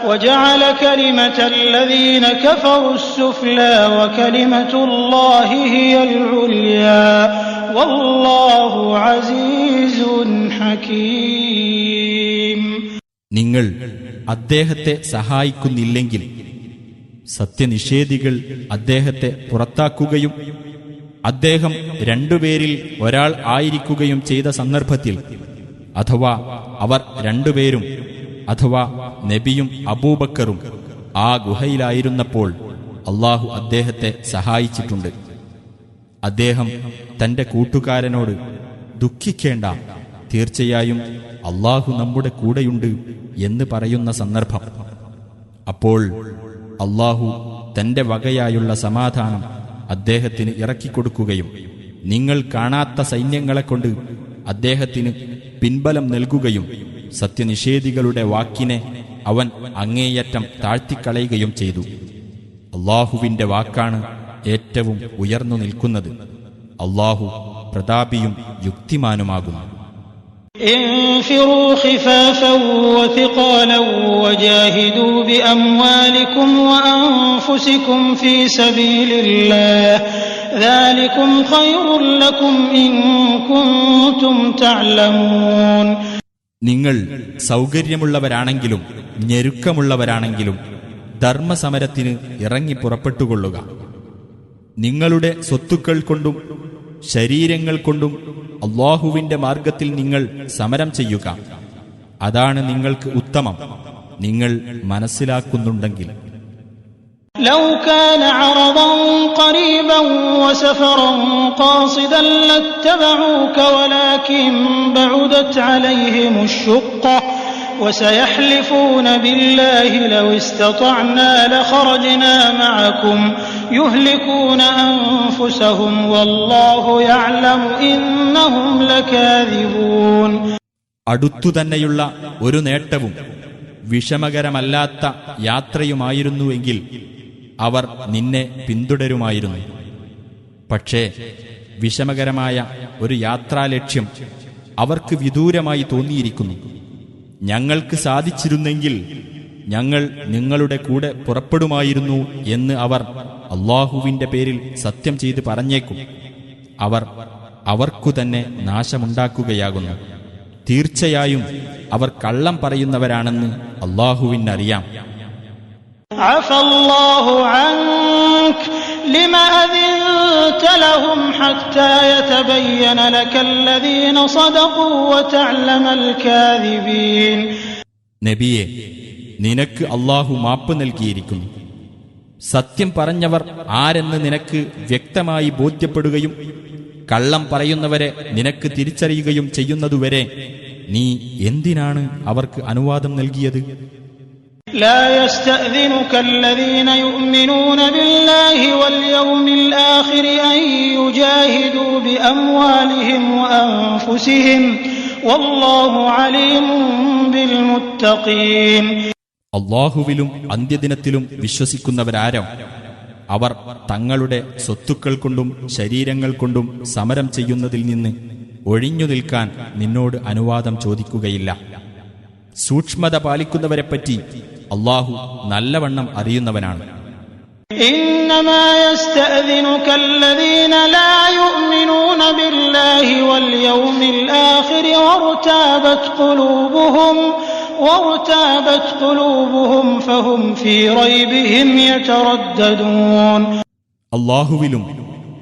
وجعل كلمة الذين كفروا السفلى وكلمة الله هي العليا والله عزيز حكيم.
നിങ്ങൾ അദ്ദേഹത്തെ സഹായിക്കുന്നില്ലെങ്കിൽ സത്യനിഷേധികൾ അദ്ദേഹത്തെ പുറത്താക്കുകയും അദ്ദേഹം 2 പേരിൽ ഒരാൾ ആയിരിക്കുകയും ചെയ്ത സന്ദർഭത്തിൽ, അഥവാ അവർ 2 പേരും അഥവാ നബിയും അബൂബക്കറും ആ ഗുഹയിലായിരുന്നപ്പോൾ അല്ലാഹു അദ്ദേഹത്തെ സഹായിച്ചിട്ടുണ്ട്. അദ്ദേഹം തന്റെ കൂട്ടുകാരനോട് ദുഃഖിക്കേണ്ട, തീർച്ചയായും അല്ലാഹു നമ്മുടെ കൂടെയുണ്ട് എന്ന് പറയുന്ന സന്ദർഭം. അപ്പോൾ അല്ലാഹു തന്റെ വകയായുള്ള സമാധാനം അദ്ദേഹത്തിന് ഇറക്കിക്കൊടുക്കുകയും നിങ്ങൾ കാണാത്ത സൈന്യങ്ങളെക്കൊണ്ട് അദ്ദേഹത്തിന് പിൻബലം നൽകുകയും സത്യനിഷേധികളുടെ വാക്കിനെ അവൻ അങ്ങേയറ്റം താഴ്ത്തിക്കളയുകയും ചെയ്തു. അല്ലാഹുവിന്റെ വാക്കാണ് ഏറ്റവും ഉയർന്നു നിൽക്കുന്നത്. അല്ലാഹു പ്രതാപിയും യുക്തിമാനുമാകുന്നു.
انفروا خفافا وثقالا وجاهدوا بأموالكم وأنفسكم في سبيل الله ذلكم خير لكم إن كنتم تعلمون.
നിങ്ങൾ സൗകര്യമുള്ളവരാണെങ്കിലും ഞെരുക്കമുള്ളവരാണെങ്കിലും ധർമ്മസമരത്തിന് ഇറങ്ങി പുറപ്പെട്ടുകൊള്ളുക. നിങ്ങളുടെ സ്വത്തുക്കൾ കൊണ്ടും ശരീരങ്ങൾ കൊണ്ടും അല്ലാഹുവിന്റെ മാർഗത്തിൽ നിങ്ങൾ സമരം ചെയ്യുക. അതാണ് നിങ്ങൾക്ക് ഉത്തമം, നിങ്ങൾ മനസ്സിലാക്കുന്നുണ്ടെങ്കിൽ.
لو كان عرضا قريبا وسفرا قاصدا لاتبعوك ولكن بعدت عليهم الشقة وسيحلفون بالله لو استطعنا لخرجنا معكم يهلكون أنفسهم والله يعلم إنهم لكاذبون.
അടുത്തുതന്നെയുള്ള ഒരു നേട്ടവും വിഷമകരമല്ലാത്ത യാത്രയുമായിരുന്നുവെങ്കിൽ അവർ നിന്നെ പിന്തുടരുമായിരുന്നു. പക്ഷേ വിഷമകരമായ ഒരു യാത്രാലക്ഷ്യം അവർക്ക് വിദൂരമായി തോന്നിയിരിക്കുന്നു. ഞങ്ങൾക്ക് സാധിച്ചിരുന്നെങ്കിൽ ഞങ്ങൾ നിങ്ങളുടെ കൂടെ പുറപ്പെടുമായിരുന്നു എന്ന് അവർ അല്ലാഹുവിന്റെ പേരിൽ സത്യം ചെയ്ത് പറഞ്ഞേക്കും. അവർ അവർക്കു തന്നെ നാശമുണ്ടാക്കുകയാകുന്നു. തീർച്ചയായും അവർ കള്ളം പറയുന്നവരാണെന്ന് അല്ലാഹുവിനറിയാം.
عفى الله عنك لما أذنت لهم حتى يتبين لك الذين صدقوا وتعلم الكاذبين.
നബിയെ, നിനക്ക് അല്ലാഹു മാപ്പ് നൽകിയിരിക്കുന്നു. സത്യം പറഞ്ഞവർ ആരെന്ന് നിനക്ക് വ്യക്തമായി ബോധ്യപ്പെടുകയും കള്ളം പറയുന്നവരെ നിനക്ക് തിരിച്ചറിയുകയും ചെയ്യുന്നതുവരെ നീ എന്തിനാണ് അവർക്ക് അനുവാദം നൽകിയത്?
لا يستأذنك الذين يؤمنون بالله واليوم الآخر أن يجاهدوا بأموالهم وأنفسهم والله عليم بالمتقين.
അല്ലാഹുവിലും അന്ത്യദിനത്തിലും വിശ്വസിക്കുന്നവരാരോ അവർ തങ്ങളുടെ സ്വത്തുക്കൾ കൊണ്ടും ശരീരങ്ങൾ കൊണ്ടും സമരം ചെയ്യുന്നതിൽ നിന്ന് ഒഴിഞ്ഞു നിൽക്കാൻ നിന്നോട് അനുവാദം ചോദിക്കുകയില്ല. സൂക്ഷ്മത പാലിക്കുന്നവരെപ്പറ്റി അല്ലാഹു നല്ലവണ്ണം അറിയുന്നവനാണ്.
إنما يستأذنك الذين لا يؤمنون بالله واليوم الآخر وارتابت قلوبهم فهم في ريبهم يترددون.
അല്ലാഹുവിലും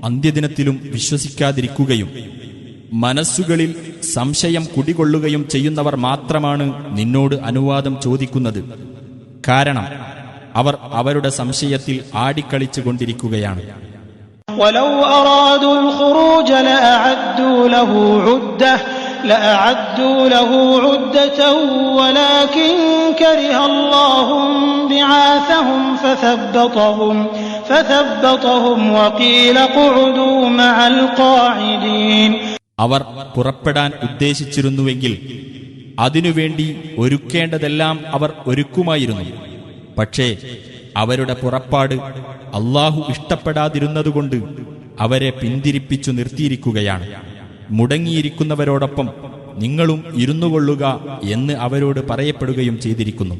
അന്ത്യദിനത്തിലും വിശ്വസിക്കാതിരിക്കുകയും മനസ്സുകളിൽ സംശയം കുടികൊള്ളുകയും ചെയ്യുന്നവർ മാത്രമാണ് നിന്നോട് അനുവാദം ചോദിക്കുന്നത്. കാരണം അവർ അവരുടെ സംശയത്തിൽ ആടിക്കളിച്ചുകൊണ്ടിരിക്കുകയാണ്.
ولو أرادوا الخروج لأعدوا له عدة ولكن كره الله بعاثهم فثبطهم وقيل اقعدوا مع القاعدين.
അവർ പുറപ്പെടാൻ ഉദ്ദേശിച്ചിരുന്നുവെങ്കിൽ അതിനുവേണ്ടി ഒരുക്കേണ്ടതെല്ലാം അവർ ഒരുക്കുമായിരുന്നു. പക്ഷേ അവരുടെ പുറപ്പാട് അല്ലാഹു ഇഷ്ടപ്പെടാതിരുന്നതുകൊണ്ട് അവരെ പിന്തിരിപ്പിച്ചു നിർത്തിയിരിക്കുകയാണ്. മുടങ്ങിയിരിക്കുന്നവരോടൊപ്പം നിങ്ങളും ഇരുന്നുകൊള്ളുക എന്ന് അവരോട് പറയപ്പെടുകയും ചെയ്തിരിക്കുന്നു.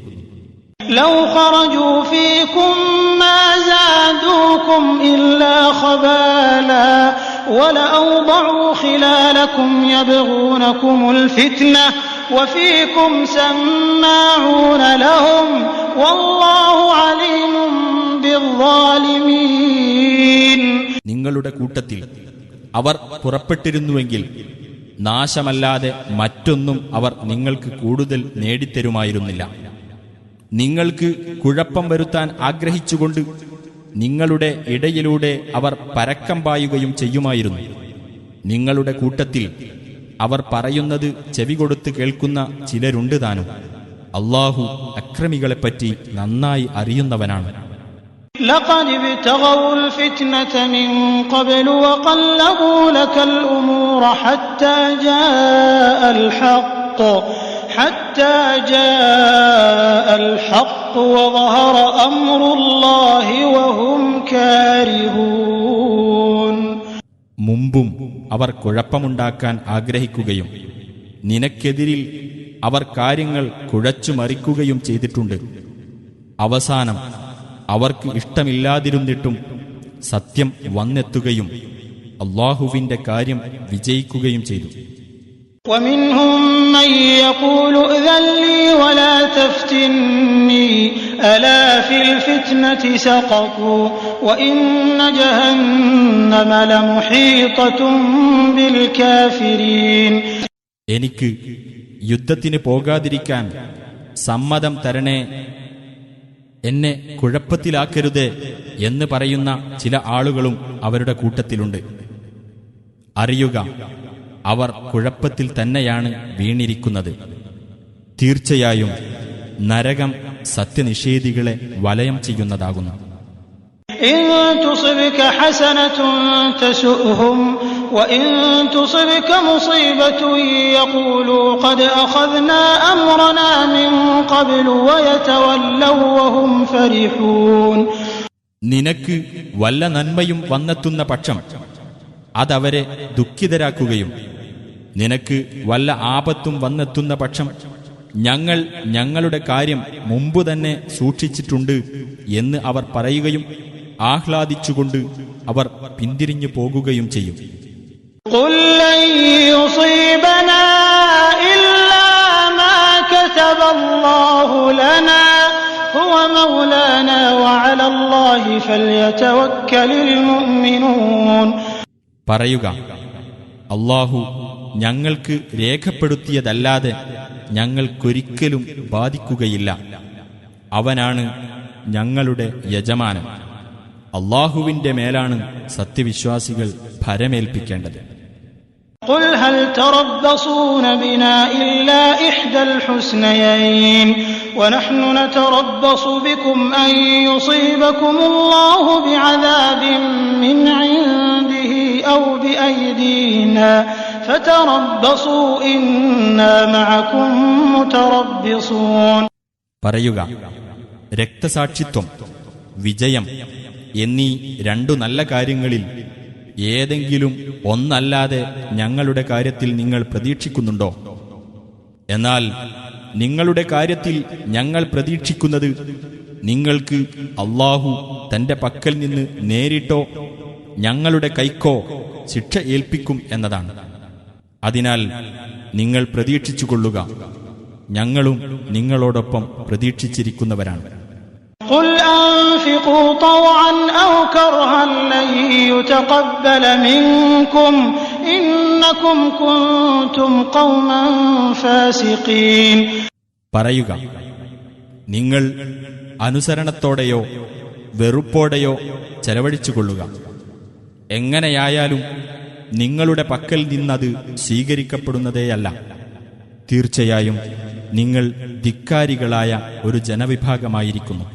لو خرجوا فيكم ما زادوكم إلا خبالا ولأوضعوا خلالكم يبغونكم الفتنة وفيكم سماعون لهم والله عليم بالظالمين.
നിങ്ങളുടെ കൂട്ടത്തിൽ അവർ പുറപ്പെട്ടിരുന്നുവെങ്കിൽ നാശമല്ലാതെ മറ്റൊന്നും അവർ നിങ്ങൾക്ക് കൂടുതൽ നേടിത്തരുമായിരുന്നില്ല. നിങ്ങൾക്ക് കുഴപ്പം വരുത്താൻ ആഗ്രഹിച്ചുകൊണ്ട് നിങ്ങളുടെ ഇടയിലൂടെ അവർ പരക്കം പായുകയും ചെയ്യുമായിരുന്നു. നിങ്ങളുടെ കൂട്ടത്തിൽ അവർ പറയുന്നത് ചെവികൊടുത്ത് കേൾക്കുന്ന ചിലരുണ്ട് താനും. അല്ലാഹു അക്രമികളെപ്പറ്റി നന്നായി അറിയുന്നവനാണ്.
لقد ابتغوا الفتنة من قبل وقلبوا لك الأمور حتى جاء الحق وظهر أمر الله وهم كارهون.
മുമ്പും അവർ കുഴപ്പമുണ്ടാക്കാൻ ആഗ്രഹിക്കുകയും നിനക്കെതിരിൽ അവർ കാര്യങ്ങൾ കുഴച്ചുമറിക്കുകയും ചെയ്തിട്ടുണ്ട്. അവസാനം അവർക്ക് ഇഷ്ടമില്ലാതിരുന്നിട്ടും സത്യം വന്നെത്തുകയും അല്ലാഹുവിന്റെ കാര്യം വിജയിക്കുകയും ചെയ്തു.
ومنهم من يقول ائذن لي ولا تفتني ألا في الفتنة سقطوا وإن جهنم لمحيطة بالكافرين.
എനിക്ക് യുദ്ധത്തിന് പോകാതിരിക്കാൻ സമ്മതം തരണേ, എന്നെ കുഴപ്പത്തിലാക്കരുതേ എന്ന് പറയുന്ന ചില ആളുകളും അവരുടെ കൂട്ടത്തിലുണ്ട്. അറിയുക, അവർ കുഴപ്പത്തിൽ തന്നെയാണ് വീണിരിക്കുന്നത്. തീർച്ചയായും നരകം സത്യനിഷേധികളെ വലയം ചെയ്യുന്നതാകുന്നു.
إن تصبك حسنة تسؤهم وإن تصبك مصيبة يقولوا قد أخذنا أمرنا من قبل ويتولوا وهم فرحون.
നിനക്ക് വല്ല നന്മയും വന്നെത്തുന്ന പക്ഷം അതവരെ ദുഃഖിതരാക്കുകയും നിനക്ക് വല്ല ആപത്തും വന്നെത്തുന്ന പക്ഷം ഞങ്ങൾ ഞങ്ങളുടെ കാര്യം മുമ്പു തന്നെ സൂക്ഷിച്ചിട്ടുണ്ട് എന്ന് അവർ പറയുകയും ആഹ്ലാദിച്ചുകൊണ്ട് അവർ പിന്തിരിഞ്ഞു പോകുകയും ചെയ്യും.
قل لن يصيبنا إلا ما كتب الله لنا هو مولانا وعلى الله فليتوكل المؤمنون.
പറയുക, അല്ലാഹു ഞങ്ങൾക്ക് രേഖപ്പെടുത്തിയതല്ലാതെ ഞങ്ങൾക്കൊരിക്കലും ബാധിക്കുകയില്ല. അവനാണ് ഞങ്ങളുടെ യജമാനൻ. അല്ലാഹുവിന്റെ മേലാണ് സത്യവിശ്വാസികൾ ഭരമേൽപ്പിക്കേണ്ടത്.
قل هل تربصون بنا إلا إحدى الحسنيين ونحن نتربص بكم أن يصيبكم الله بعذاب من عنده أو بأيدينا فتربصوا إنا معكم متربصون.
പറയുക, രക്തസാക്ഷിത്വം, വിജയം എന്നീ രണ്ടു നല്ല കാര്യങ്ങളിൽ ഏതെങ്കിലും ഒന്നല്ലാതെ ഞങ്ങളുടെ കാര്യത്തിൽ നിങ്ങൾ പ്രതീക്ഷിക്കുന്നുണ്ടോ? എന്നാൽ നിങ്ങളുടെ കാര്യത്തിൽ ഞങ്ങൾ പ്രതീക്ഷിക്കുന്നത് നിങ്ങൾക്ക് അല്ലാഹു തന്റെ പക്കൽ നിന്ന് നേരിട്ടോ ഞങ്ങളുടെ കൈക്കോ ശിക്ഷ ഏൽപ്പിക്കും എന്നതാണ്. അതിനാൽ നിങ്ങൾ പ്രതീക്ഷിച്ചുകൊള്ളുക, ഞങ്ങളും നിങ്ങളോടൊപ്പം പ്രതീക്ഷിച്ചിരിക്കുന്നവരാണ്.
قل أنفقوا طوعا أو كرها لن يتقبل منكم إنكم كنتم قوما فاسقين.
പറയുക, നിങ്ങൾ അനുസരണത്തോടെയോ വെറുപ്പോടെയോ ചെലവഴിച്ചുകൊള്ളുക. എങ്ങനെയായാലും നിങ്ങളുടെ പക്കൽ നിന്നത് സ്വീകരിക്കപ്പെടുന്നതേയല്ല. തീർച്ചയായും നിങ്ങൾ ധിക്കാരികളായ ഒരു ജനവിഭാഗമായിരിക്കുന്നു.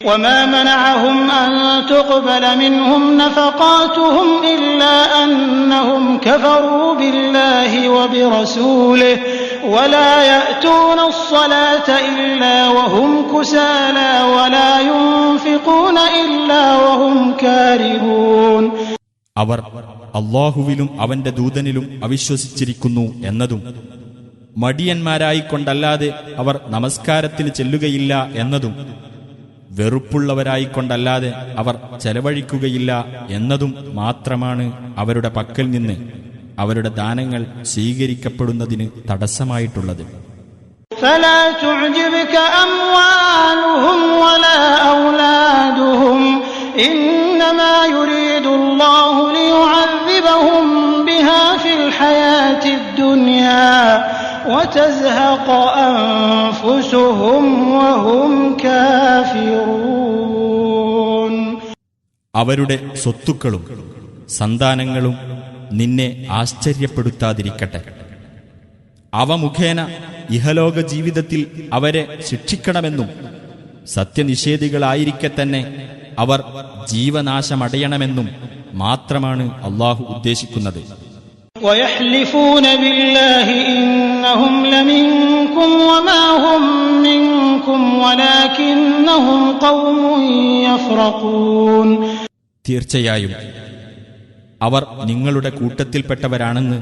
وما منعهم أن تقبل منهم نفقاتهم إلا أنهم كفروا بالله وبرسوله ولا يأتون الصلاة إلا وهم كسالى ولا ينفقون إلا وهم كارهون.
അവർ അല്ലാഹുവിലും അവന്റെ ദൂതനിലും അവിശ്വസിച്ചിരിക്കുന്നു എന്നതും മടിയന്മാരായിക്കൊണ്ടല്ലാതെ അവർ നമസ്കാരത്തിന് ചെല്ലുകയില്ല എന്നതും വെറുപ്പുള്ളവരായിക്കൊണ്ടല്ലാതെ അവർ ചെലവഴിക്കുകയില്ല എന്നതും മാത്രമാണ് അവരുടെ പക്കൽ നിന്ന് അവരുടെ ദാനങ്ങൾ സ്വീകരിക്കപ്പെടുന്നതിന് തടസ്സമായിട്ടുള്ളത്.
فلا تعجبك أموالهم ولا أولادهم إنما يريد الله ليعذبهم بها في الحياة الدنيا وتزهق أنفسهم وهم كافرون.
അവരുടെ സ്വത്തുക്കളും സന്താനങ്ങളും നിന്നെ ആശ്ചര്യപ്പെടുത്താതിരിക്കട്ടെ. അവ മുഖേന ഇഹലോക ജീവിതത്തിൽ അവരെ ശിക്ഷിക്കണമെന്നും സത്യനിഷേധികളായിരിക്കെ തന്നെ അവർ ജീവനാശമടയണമെന്നും മാത്രമാണ് അല്ലാഹു ഉദ്ദേശിക്കുന്നത്.
ويحلفون بالله إنهم لمنكم وما هم منكم ولكنهم قوم يفرقون.
തീർച്ചയായും അവർ നിങ്ങളുടെ കൂട്ടത്തിൽപ്പെട്ടവരാണെന്ന്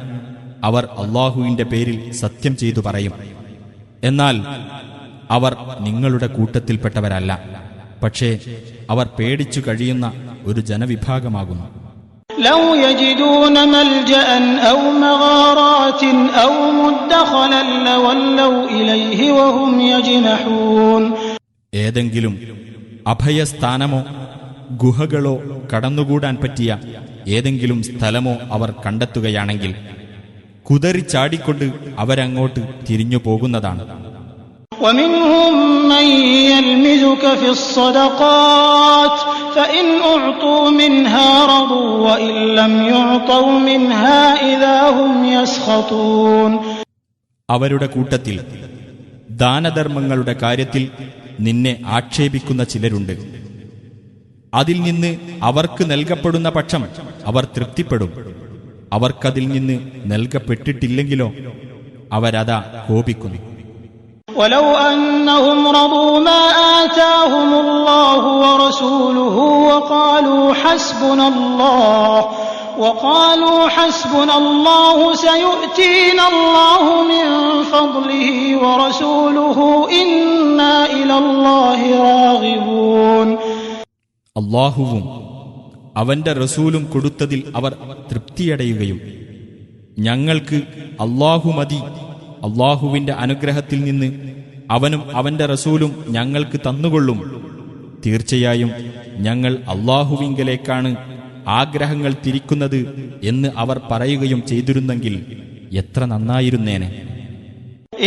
അവർ അല്ലാഹുവിന്റെ പേരിൽ സത്യം ചെയ്തു പറയും. എന്നാൽ അവർ നിങ്ങളുടെ കൂട്ടത്തിൽപ്പെട്ടവരല്ല. പക്ഷേ അവർ പേടിച്ചു കഴിയുന്ന ഒരു ജനവിഭാഗമാകുന്നു.
ലൗ യജിദൂന മൽജഅൻ ഔ മഗാറാത്തിൻ ഔ മുദ്ഖലൻ ലവല്ലൗ ഇലൈഹി വഹും യജ്നഹൂൻ.
ഏതെങ്കിലും അഭയസ്ഥാനമോ ഗുഹകളോ കടന്നുകൂടാൻ പറ്റിയ ഏതെങ്കിലും സ്ഥലമോ അവർ കണ്ടെത്തുകയാണെങ്കിൽ കുതറിച്ചാടിക്കൊണ്ട് അവരങ്ങോട്ട് തിരിഞ്ഞു പോകുന്നതാണ്.
ومنهم من يلمزك في الصدقات فإن أعطوا منها رضوا وإن لم يعطوا منها إذا هم يسخطون.
അവരുടെ കൂട്ടത്തിൽ ദാനധർമ്മങ്ങളുടെ കാര്യത്തിൽ നിന്നെ ആക്ഷേപിക്കുന്ന ചിലരുണ്ട്. അതിൽ നിന്ന് അവർക്ക് നൽകപ്പെടുന്ന പക്ഷം അവർ തൃപ്തിപ്പെടും. അവർക്കതിൽ നിന്ന് നൽകപ്പെട്ടിട്ടില്ലെങ്കിലോ അവരതാ കോപിക്കുന്നു.
ولو أنهم رضوا ما آتاهم الله ورسوله وقالوا حسبنا الله سيؤتينا الله من فضله ورسوله إنا إلى الله راغبون.
അല്ലാഹുവും അവന്റെ റസൂലും കൊടുത്തതിൽ അവർ തൃപ്തിയടയുകയും ഞങ്ങൾക്ക് അല്ലാഹു മതി, അല്ലാഹുവിന്റെ അനുഗ്രഹത്തിൽ നിന്ന് അവനും അവന്റെ റസൂലും ഞങ്ങൾക്ക് തന്നുകൊള്ളും, തീർച്ചയായും ഞങ്ങൾ അല്ലാഹുവിങ്കലേക്കാണ് ആഗ്രഹങ്ങൾ തിരിക്കുന്നത് എന്ന് അവർ പറയുകയും ചെയ്തിരുന്നെങ്കിൽ എത്ര നന്നായിരുന്നേനെ.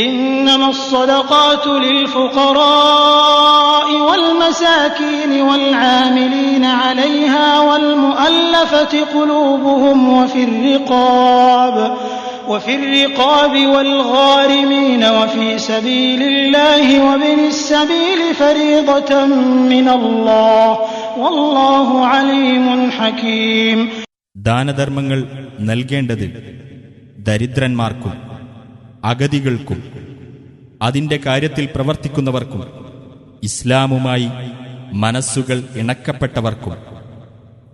إنما الصدقات للفقراء والمساكين والعاملين عليها والمؤلفة قلوبهم وفي الرقاب والغارمين وفي سبيل الله وابن السبيل فريضة من الله والله عليم حكيم.
ദാനധർമ്മങ്ങൾ നൽകേണ്ടത് ദരിദ്രന്മാർക്കും അഗതികൾക്കും അതിന്റെ കാര്യത്തിൽ പ്രവർത്തിക്കുന്നവർക്കും ഇസ്ലാമുമായി മനസ്സുകൾ ഇണക്കപ്പെട്ടവർക്കും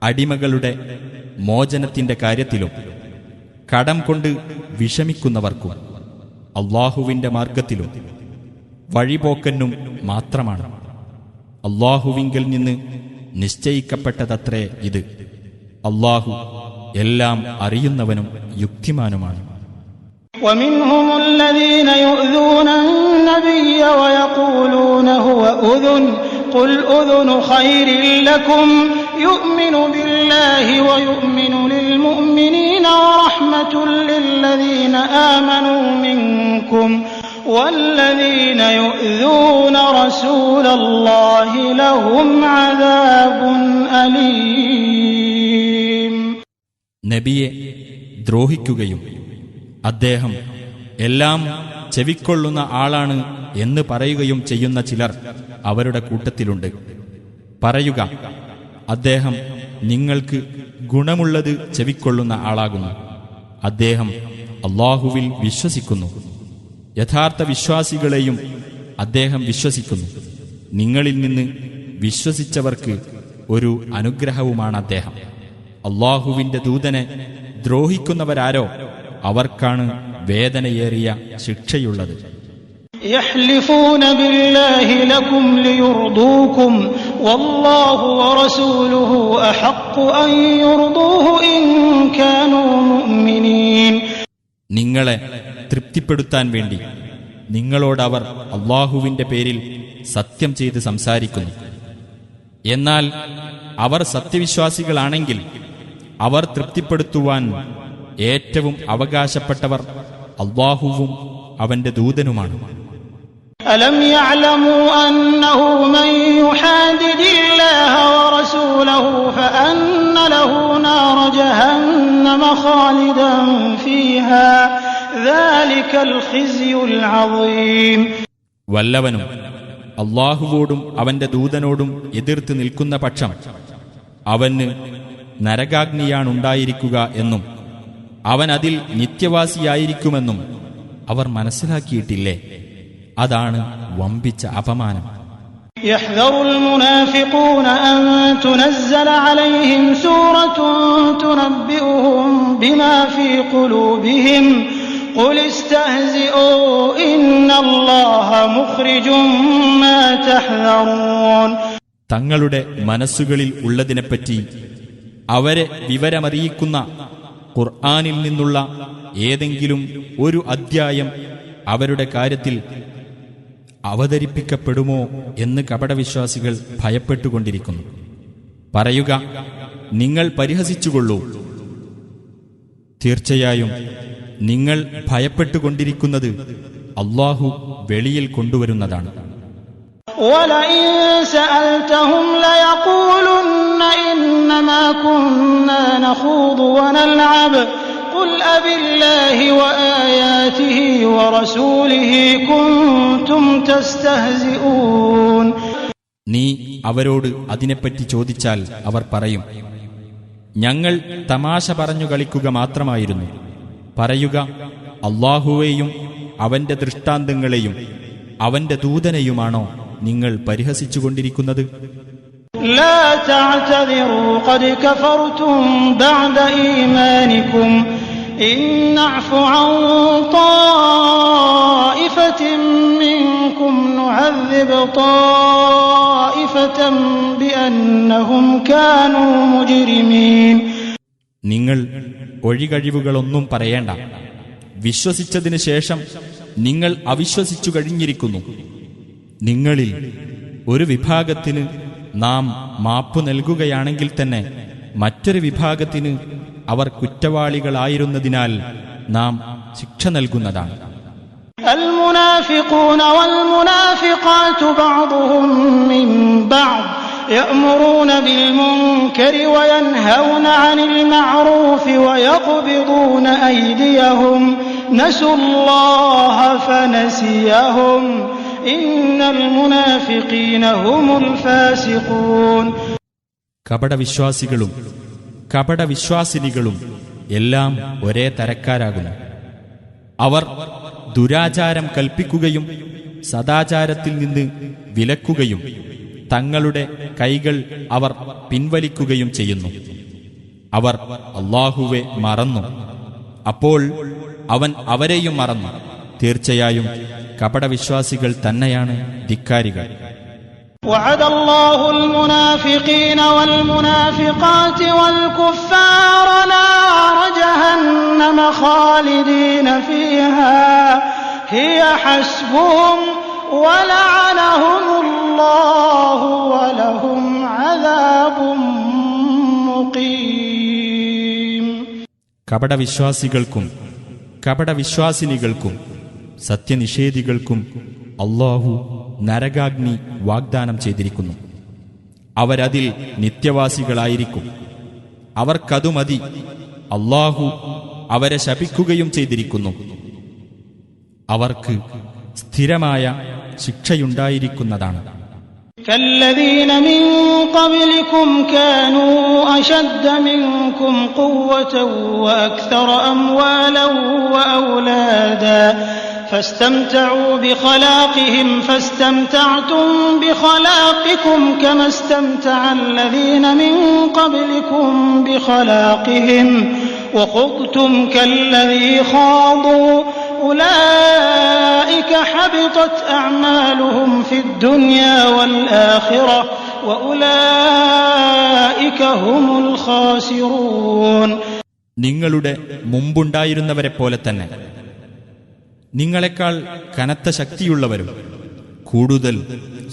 അടിമകളുടെ മോചനത്തിന്റെ കാര്യത്തിലും കടം കൊണ്ട് വിഷമിക്കുന്നവർക്കും അല്ലാഹുവിന്റെ മാർഗത്തിലും വഴിപോക്കനും മാത്രമാണ്. അല്ലാഹുവിങ്കൽ നിന്ന് നിശ്ചയിക്കപ്പെട്ടതത്രേ ഇത്. അല്ലാഹു എല്ലാം അറിയുന്നവനും യുക്തിമാനുമാണ്.
ومنهم الذين يؤذون النبي ويقولون هو أذن قل أذن خير لكم يؤمن بالله ويؤمن للمؤمنين ورحمة للذين آمنوا منكم والذين يؤذون رسول الله لهم عذاب أليم.
നബിയെ ദ്രോഹിക്കുകയും അദ്ദേഹം എല്ലാം ചെവിക്കൊള്ളുന്ന ആളാണ് എന്ന് പറയുകയും ചെയ്യുന്ന ചിലർ അവരുടെ കൂട്ടത്തിലുണ്ട്. പറയുക, അദ്ദേഹം നിങ്ങൾക്ക് ഗുണമുള്ളത് ചെവിക്കൊള്ളുന്ന ആളാകുന്നു. അദ്ദേഹം അല്ലാഹുവിൽ വിശ്വസിക്കുന്നു, യഥാർത്ഥ വിശ്വാസികളെയും അദ്ദേഹം വിശ്വസിക്കുന്നു. നിങ്ങളിൽ നിന്ന് വിശ്വസിച്ചവർക്ക് ഒരു അനുഗ്രഹവുമാണ് അദ്ദേഹം. അല്ലാഹുവിന്റെ ദൂതനെ ദ്രോഹിക്കുന്നവരാരോ അവർക്കാണ് വേദനയേറിയ ശിക്ഷയുള്ളത്.
يحلفون بالله لكم ليرضوكم والله ورسوله أحق أن يرضوه إن كانوا مؤمنين.
നിങ്ങളെ തൃപ്തിപ്പെടുത്താൻ വേണ്ടി നിങ്ങളോടവർ അല്ലാഹുവിന്റെ പേരിൽ സത്യം ചെയ്ത് സംസാരിക്കുന്നു. എന്നാൽ അവർ സത്യവിശ്വാസികളാണെങ്കിൽ അവർ തൃപ്തിപ്പെടുത്തുവാൻ ഏറ്റവും അവകാശപ്പെട്ടവർ അല്ലാഹുവും അവന്റെ ദൂതനുമാണ്.
ألم يعلموا أنه من يحادد الله ورسوله فأن له نار جهنم خالدا فيها ذلك الخزي العظيم.
വല്ലവനും അല്ലാഹുവോടും അവന്റെ ദൂതനോടും എതിർത്ത് നിൽക്കുന്ന പക്ഷം അവന് നരകാഗ്നിയാണുണ്ടായിരിക്കുക എന്നും അവൻ അതിൽ നിത്യവാസിയായിരിക്കുമെന്നും അവർ മനസ്സിലാക്കിയിട്ടില്ലേ? അതാണ് വമ്പിച്ച അപമാനം.
يحذر المنافقون أن تنزل عليهم سورة تنبئهم بما في قلوبهم قل استهزئوا إن الله مخرج ما تحذرون.
തങ്ങളുടെ മനസ്സുകളിൽ ഉള്ളതിനെപ്പറ്റി അവരെ വിവരമറിയിക്കുന്ന ഖുർആനിൽ നിന്നുള്ള ഏതെങ്കിലും ഒരു അദ്ധ്യായം അവരുടെ കാര്യത്തിൽ അവതരിപ്പിക്കപ്പെടുമോ എന്ന് കപടവിശ്വാസികൾ ഭയപ്പെട്ടുകൊണ്ടിരിക്കുന്നു. പറയുക, നിങ്ങൾ പരിഹസിച്ചുകൊള്ളൂ. തീർച്ചയായും നിങ്ങൾ ഭയപ്പെട്ടുകൊണ്ടിരിക്കുന്നത് അല്ലാഹു വെളിയിൽ കൊണ്ടുവരുന്നതാണ്.
وَلَئِن سَأَلْتَهُمْ لَيَقُولُنَّ إِنَّمَا كُنَّا نَخُوضُ وَنَلْعَبُ قُلْ أَبِاللَّهِ وَآيَاتِهِ وَرَسُولِهِ كُنتُمْ تَسْتَهْزِئُونَ.
നീ അവരോട് അതിനെപ്പറ്റി ചോദിച്ചാൽ അവർ പറയും, ഞങ്ങൾ തമാശ പറഞ്ഞു കളിക്കുക മാത്രമായിരുന്നു. പറയുക, അല്ലാഹുവേയും അവന്റെ ദൃഷ്ടാന്തങ്ങളെയും അവന്റെ ദൂതനെയുമാണോ നിങ്ങൾ പരിഹസിച്ചുകൊണ്ടിരിക്കുന്നത്?
لا تعتذروا قد كفرتم بعد إيمانكم إن نعف عن طائفة منكم نعذب طائفة بأنهم كانوا مجرمين.
നിങ്ങൾ ഒഴികഴിവുകളൊന്നും പറയേണ്ട. വിശ്വസിച്ചതിന് ശേഷം നിങ്ങൾ അവിശ്വസിച്ചു കഴിഞ്ഞിരിക്കുന്നു. നിങ്ങളിൽ ഒരു വിഭാഗത്തിന് നാം മാപ്പു നൽകുകയാണെങ്കിൽ തന്നെ മറ്റൊരു വിഭാഗത്തിന് അവർ കുറ്റവാളികളായിരുന്നതിനാൽ നാം ശിക്ഷ നൽകുന്നതാണ്.
المنافقون والمنافقات بعضهم من بعض يأمرون بالمنكر وينهون عن المعروف ويقبضون أيديهم نسوا الله فنسيهم إن المنافقين هم الفاسقون.
കപടവിശ്വാസികളും കപടവിശ്വാസിനികളും എല്ലാം ഒരേ തരക്കാരാകുന്നു. അവർ ദുരാചാരം കൽപ്പിക്കുകയും സദാചാരത്തിൽ നിന്ന് വിലക്കുകയും തങ്ങളുടെ കൈകൾ അവർ പിൻവലിക്കുകയും ചെയ്യുന്നു. അവർ അല്ലാഹുവെ മറന്നു, അപ്പോൾ അവൻ അവരെയും മറന്നു. തീർച്ചയായും കപടവിശ്വാസികൾ തന്നെയാണ് ധിക്കാരികൾ.
وعد الله المنافقين والمنافقات والكفار نار جهنم خالدين فيها هي حسبهم ولعنهم الله ولهم عذاب مقيم.
കപടവിശ്വാസികൾക്കും കപടവിശ്വാസിനികൾക്കും സത്യനിഷേധികൾക്കും അല്ലാഹു നരകാഗ്നി വാഗ്ദാനം ചെയ്തിരിക്കുന്നു. അവരതിൽ നിത്യവാസികളായിരിക്കും. അവർക്കതു മതി. അല്ലാഹു അവരെ ശപിക്കുകയും ചെയ്തിരിക്കുന്നു. അവർക്ക് സ്ഥിരമായ ശിക്ഷയുണ്ടായിരിക്കുന്നതാണ്.
كالذين من قبلكم كانوا أشد منكم قوة وأكثر أموالا وأولادا فاستمتعوا بخلاقهم فاستمتعتم بخلاقكم كما استمتع الذين من قبلكم بخلاقهم وخضتم كالذي خاضوا أولئك حبطت أعمالهم في الدنيا والآخرة وأولئك هم الخاسرون.
നിങ്ങളുടെ മുമ്പുണ്ടായിരുന്നവരെ പോലെ തന്നെ നിങ്ങളെക്കാൾ കനത്ത ശക്തിയുള്ളവരും കൂടുതൽ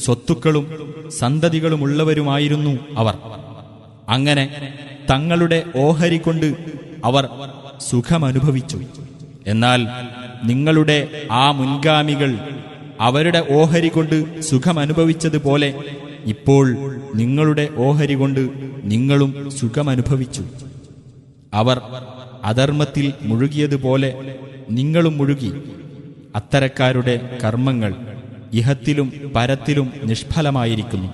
സ്വത്തുക്കളും സന്തതികളുമുള്ളവരുമായിരുന്നു അവർ. അങ്ങനെ തങ്ങളുടെ ഓഹരി കൊണ്ട് അവർ സുഖമനുഭവിച്ചു. എന്നാൽ നിങ്ങളുടെ ആ മുൻഗാമികൾ അവരുടെ ഓഹരി കൊണ്ട് സുഖമനുഭവിച്ചതുപോലെ ഇപ്പോൾ നിങ്ങളുടെ ഓഹരി കൊണ്ട് നിങ്ങളും സുഖമനുഭവിച്ചു. അവർ അധർമ്മത്തിൽ മുഴുകിയതുപോലെ നിങ്ങളും മുഴുകി. അത്തരക്കാരുടെ കർമ്മങ്ങൾ ഇഹത്തിലും പരത്തിലും നിഷ്ഫലമായിരിക്കുന്നു.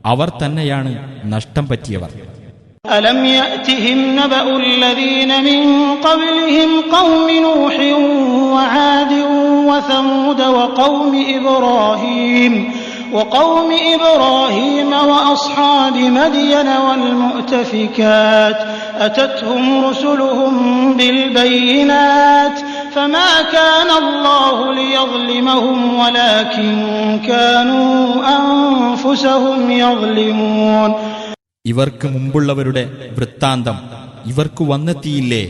അവർ തന്നെയാണ് നഷ്ടം പറ്റിയവർ.
ألم يأتهم نبأ الذين من قبلهم قوم نوح وعاد وثمود وقوم إبراهيم وأصحاب مدين والمؤتفكات أتتهم رسلهم بالبينات فما كان الله ليظلمهم ولكن كانوا أنفسهم يظلمون.
ഇവർക്ക് മുമ്പുള്ളവരുടെ വൃത്താന്തം ഇവർക്ക് വന്നെത്തിയില്ലേ?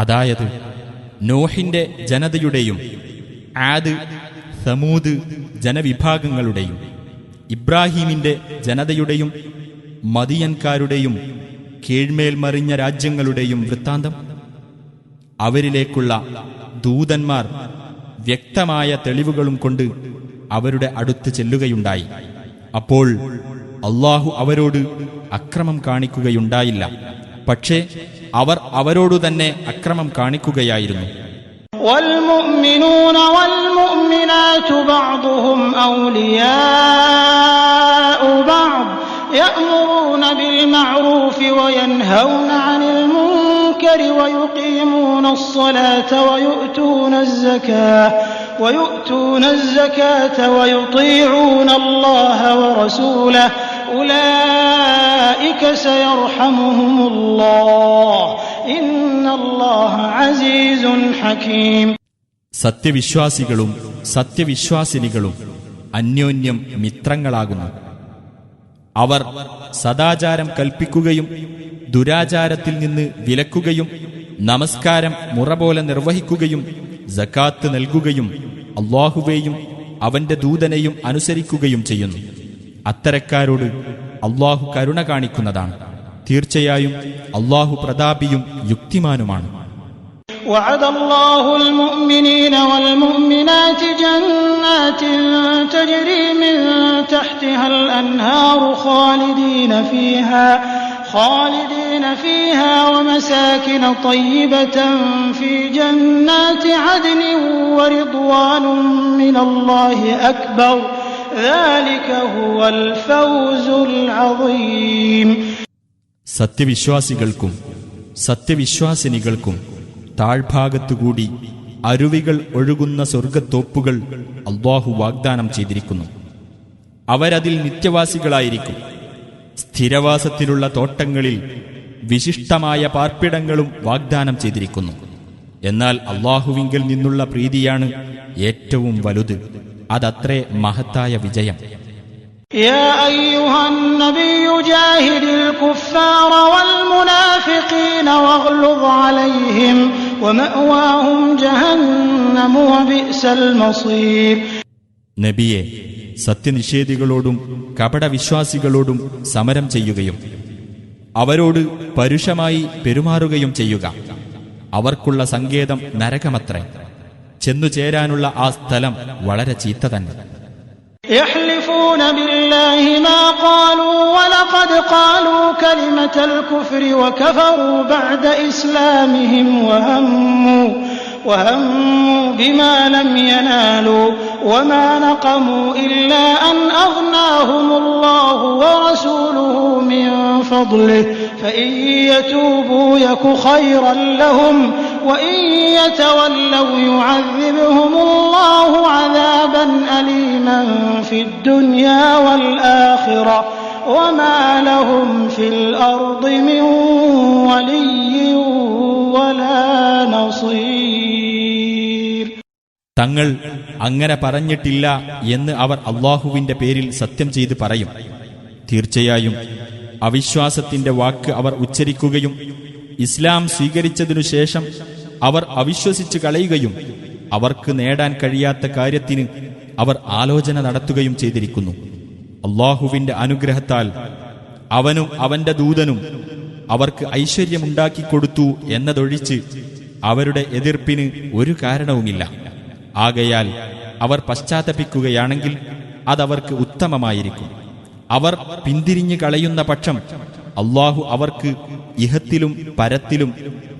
അതായത് നോഹിന്റെ ജനതയുടെയും ആദ് സമൂദ് ജനവിഭാഗങ്ങളുടെയും ഇബ്രാഹീമിന്റെ ജനതയുടെയും മദിയൻകാരുടെയും കീഴ്മേൽ മറിഞ്ഞ രാജ്യങ്ങളുടെയും വൃത്താന്തം. അവരിലേക്കുള്ള ദൂതന്മാർ വ്യക്തമായ തെളിവുകളും കൊണ്ട് അവരുടെ അടുത്ത് ചെല്ലുകയുണ്ടായി. അപ്പോൾ അല്ലാഹു അവരോട് അക്രമം കാണിക്കുകയുണ്ടായില്ല, പക്ഷേ അവർ അവരോടു തന്നെ അക്രമം കാണിക്കുകയായിരുന്നു.
والمؤمنون والمؤمنات بعضهم أولياء بعض يأمرون بالمعروف وينهون عن المنكر ويقيمون الصلاة ويؤتون الزكاة ويطيعون الله ورسوله أولئك سيرحمهم الله إن الله عزيز حكيم.
സത്യവിശ്വാസികളും സത്യവിശ്വാസിനികളും അന്യോന്യം മിത്രങ്ങളാകുന്നു. അവർ സദാചാരം കൽപ്പിക്കുകയും ദുരാചാരത്തിൽ നിന്ന് വിലക്കുകയും നമസ്കാരം മുറപോലെ നിർവഹിക്കുകയും സകാത്ത് നൽകുകയും അല്ലാഹുവേയും അവന്റെ ദൂതനെയും അനുസരിക്കുകയും ചെയ്യുന്നു. അത്തരക്കാരോട് അല്ലാഹു കരുണ കാണിക്കുന്നതാണ്. തീർച്ചയായും അല്ലാഹു പ്രതാപിയും യുക്തിമാനുമാണ്.
وعد الله المؤمنين والمؤمنات جنات تجري من تحتها الأنهار خالدين فيها ومساكن طيبة في جنات عدن ورضوان من الله أكبر ذلك هو الفوز العظيم.
സത്യവിശ്വാസികൾക്കും സത്യവിശ്വാസിനികൾക്കും താഴ്ഭാഗത്തുകൂടി അരുവികൾ ഒഴുകുന്ന സ്വർഗത്തോപ്പുകൾ അല്ലാഹു വാഗ്ദാനം ചെയ്തിരിക്കുന്നു. അവരതിൽ നിത്യവാസികളായിരിക്കും. സ്ഥിരവാസത്തിലുള്ള തോട്ടങ്ങളിൽ വിശിഷ്ടമായ പാർപ്പിടങ്ങളും വാഗ്ദാനം ചെയ്തിരിക്കുന്നു. എന്നാൽ അല്ലാഹുവിങ്കൽ നിന്നുള്ള പ്രീതിയാണ് ഏറ്റവും വലുത്. അതത്രേ മഹത്തായ വിജയം.
يا أيها النبي جاهد الكفار والمنافقين واغلظ عليهم ومأواهم جهنم وبئس المصير.
നബിയെ, സത്യനിഷേധികളോടും കപടവിശ്വാസികളോടും സമരം ചെയ്യുകയും അവരോട് പരുഷമായി പെരുമാറുകയും ചെയ്യുക. അവർക്കുള്ള സങ്കേതം നരകമത്രേ. ചെന്നുചേരാനുള്ള ആ സ്ഥലം വളരെ ചീത്ത തന്നെ.
يحلفون بالله ما قالوا ولقد قالوا كلمة الكفر وكفروا بعد إسلامهم وهموا بما لم ينالوا وما نقموا إلا أن أغناهم الله ورسوله من فضله فإن يتوبوا يك خيرا لهم وإن يتولوا يعذبهم الله عذابا أليما في الدنيا والآخرة وما لهم في الأرض من ولي ولا نصير.
തങ്ങൾ അങ്ങനെ പറഞ്ഞിട്ടില്ല എന്ന് അവർ അല്ലാഹുവിന്റെ പേരിൽ സത്യം ചെയ്ത് പറയും. തീർച്ചയായും അവിശ്വാസത്തിന്റെ വാക്ക് അവർ ഉച്ചരിക്കുകയും ഇസ്ലാം സ്വീകരിച്ചതിനു ശേഷം അവർ അവിശ്വസിച്ച് കളയുകയും അവർക്ക് നേടാൻ കഴിയാത്ത കാര്യത്തിന് അവർ ആലോചന നടത്തുകയും ചെയ്തിരിക്കുന്നു. അല്ലാഹുവിന്റെ അനുഗ്രഹത്താൽ അവനും അവന്റെ ദൂതനും അവർക്ക് ഐശ്വര്യമുണ്ടാക്കിക്കൊടുത്തു എന്നതൊഴിച്ച് അവരുടെ എതിർപ്പിന് ഒരു കാരണവുമില്ല. ആകയാൽ അവർ പശ്ചാത്തപിക്കുകയാണെങ്കിൽ അതവർക്ക് ഉത്തമമായിരിക്കും. അവർ പിന്തിരിഞ്ഞു കളയുന്ന പക്ഷം അല്ലാഹു അവർക്ക് ഇഹത്തിലും പരത്തിലും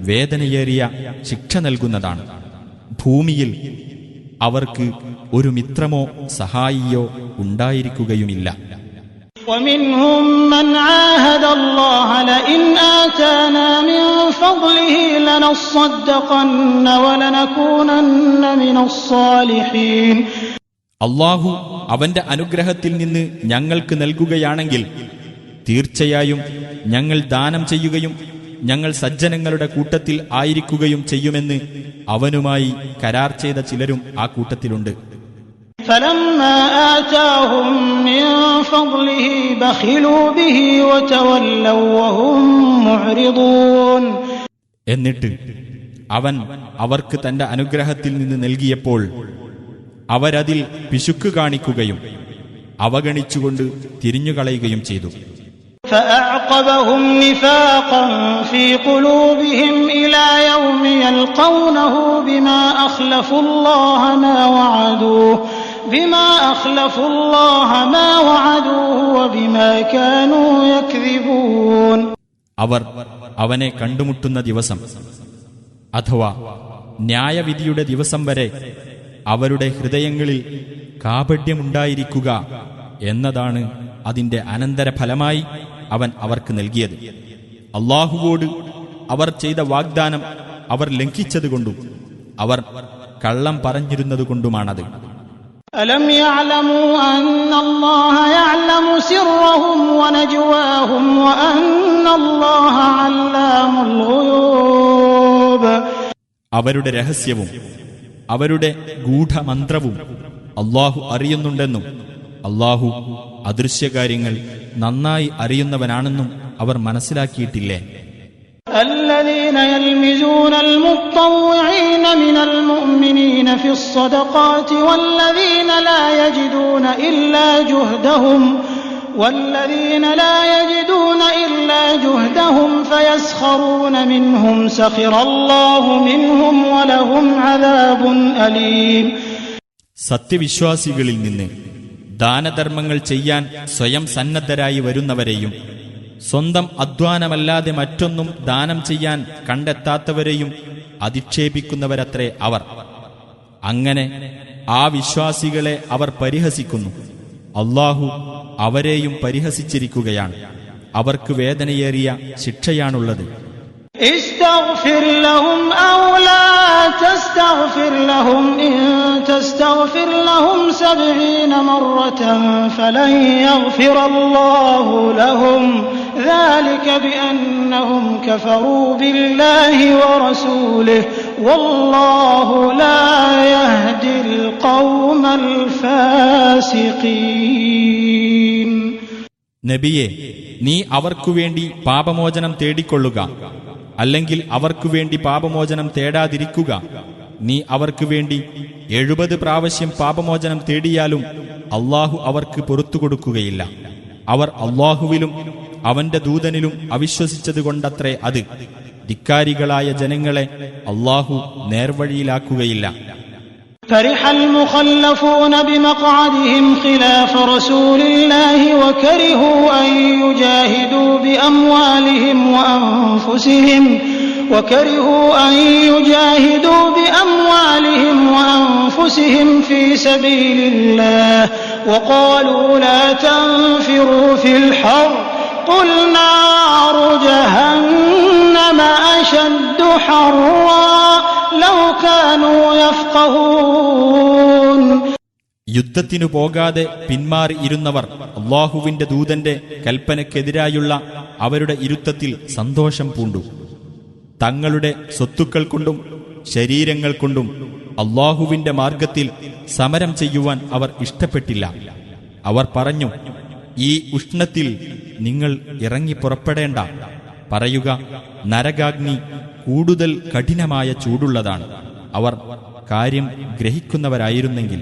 വേദനയേറിയ ശിക്ഷ നൽകുന്നതാണ്. ഭൂമിയിൽ അവർക്ക് ഒരു മിത്രമോ സഹായിയോ ഉണ്ടായിരിക്കുകയുമില്ല.
ومنهم من عاهد الله لئن آتانا من فضله لنصدقن ولنكونن من الصالحين.
അല്ലാഹു അവന്റെ അനുഗ്രഹത്തിൽ നിന്ന് ഞങ്ങൾക്ക് നൽകുകയാണെങ്കിൽ തീർച്ചയായും ഞങ്ങൾ ദാനം ചെയ്യുകയും ഞങ്ങൾ സജ്ജനങ്ങളുടെ കൂട്ടത്തിൽ ആയിരിക്കുകയും ചെയ്യുമെന്ന് അവനുമായി കരാർ ചെയ്ത ചിലരും ആ കൂട്ടത്തിലുണ്ട്.
فلما آتاهم من فضله بخلوا به وتولوا وهم معرضون.
എന്നിട്ട് അവൻ അവർക്ക് തന്റെ അനുഗ്രഹത്തിൽ നിന്ന് നൽകിയപ്പോൾ അവരതിൽ പിശുക്ക് കാണിക്കുകയും അവഗണിച്ചുകൊണ്ട് തിരിഞ്ഞുകളയുകയും ചെയ്തു.
فأعقبهم نفاقا في قلوبهم إلى يوم يلقونه بما أخلفوا الله ما وعدوه وبما كانوا يكذبون.
അവർ അവനെ കണ്ടുമുട്ടുന്ന ദിവസം അഥവാ ന്യായവിധിയുടെ ദിവസം വരെ അവരുടെ ഹൃദയങ്ങളിൽ കാപഢ്യമുണ്ടായിരിക്കുക എന്നതാണ് അതിന്റെ അനന്തരഫലമായി അവൻ അവർക്ക് നൽകിയത്. അല്ലാഹുവോട് അവർ ചെയ്ത വാഗ്ദാനം അവർ ലംഘിച്ചതുകൊണ്ടും അവർ കള്ളം പറഞ്ഞിരുന്നതുകൊണ്ടുമാണത്.
അലം യഅലമു അന്നല്ലാഹ യഅലമു സിർറഹും വനജ്വാഹും വഅന്നല്ലാഹ അല്ലാമുൽ ഗുയൂബ്.
അവരുടെ രഹസ്യവും അവരുടെ ഗൂഢമന്ത്രവും അല്ലാഹു അറിയുന്നുണ്ടെന്നും അല്ലാഹു അദൃശ്യകാര്യങ്ങൾ നന്നായി അറിയുന്നവനാണെന്നും അവർ മനസ്സിലാക്കിയിട്ടില്ലേ?
الذين يلمزون المطوعين من المؤمنين في الصدقات والذين لا يجدون إلا جهدهم فيسخرون منهم سخر الله منهم ولهم عذاب أليم.
സത്യവിശ്വാസികളിൽ നിന്ന് ദാനധർമ്മങ്ങൾ ചെയ്യാൻ സ്വയം സന്നദ്ധരായി വരുന്നവരെയും സ്വന്തം അധ്വാനമല്ലാതെ മറ്റൊന്നും ദാനം ചെയ്യാൻ കണ്ടെത്താത്തവരെയും അധിക്ഷേപിക്കുന്നവരത്രേ അവർ. അങ്ങനെ ആ വിശ്വാസികളെ അവർ പരിഹസിക്കുന്നു. അല്ലാഹു അവരെയും പരിഹസിച്ചിരിക്കുകയാണ്. അവർക്ക് വേദനയേറിയ ശിക്ഷയാണുള്ളത്.
استغفر لهم أو لا تستغفر لهم إن تستغفر لهم 70 مرة فلن يغفر الله لهم ذلك بأنهم كفروا بالله ورسوله والله لا يهدي القوم الفاسقين.
നബിയെ, നീ അവർക്കുവേണ്ടി പാപമോചനം തേടിക്കൊള്ളുക, അല്ലെങ്കിൽ അവർക്കുവേണ്ടി പാപമോചനം തേടാതിരിക്കുക. നീ അവർക്കുവേണ്ടി 70 പ്രാവശ്യം പാപമോചനം തേടിയാലും അല്ലാഹു അവർക്ക് പുറത്തുകൊടുക്കുകയില്ല. അവർ അല്ലാഹുവിലും അവന്റെ ദൂതനിലും അവിശ്വസിച്ചതുകൊണ്ടത്രേ അത്. ധിക്കാരികളായ ജനങ്ങളെ അല്ലാഹു നേർവഴിയിലാക്കുകയില്ല.
فرح المخلفون بمقعدهم خلاف رسول الله وكرهوا أن يجاهدوا بأموالهم وأنفسهم في سبيل الله وقالوا لا تنفروا في الحر قل نار جهنم أشد حرا لو كانوا يفقهون.
യുദ്ധത്തിനു പോകാതെ പിന്മാറി ഇരുന്നവർ അല്ലാഹുവിന്റെ ദൂതന്റെ കൽപ്പനയ്ക്കെതിരായുള്ള അവരുടെ ഇരുത്തത്തിൽ സന്തോഷം പൂണ്ടു. തങ്ങളുടെ സ്വത്തുക്കൾ കൊണ്ടും ശരീരങ്ങൾ കൊണ്ടും അല്ലാഹുവിന്റെ മാർഗത്തിൽ സമരം ചെയ്യുവാൻ അവർ ഇഷ്ടപ്പെട്ടില്ല. അവർ പറഞ്ഞു, ഈ ഉഷ്ണത്തിൽ നിങ്ങൾ ഇറങ്ങി പുറപ്പെടേണ്ട. പറയുക, നരകാഗ്നി കൂടുതൽ കഠിനമായ ചൂടുള്ളതാണ്. അവർ കാര്യം ഗ്രഹിക്കുന്നവരായിരുന്നെങ്കിൽ.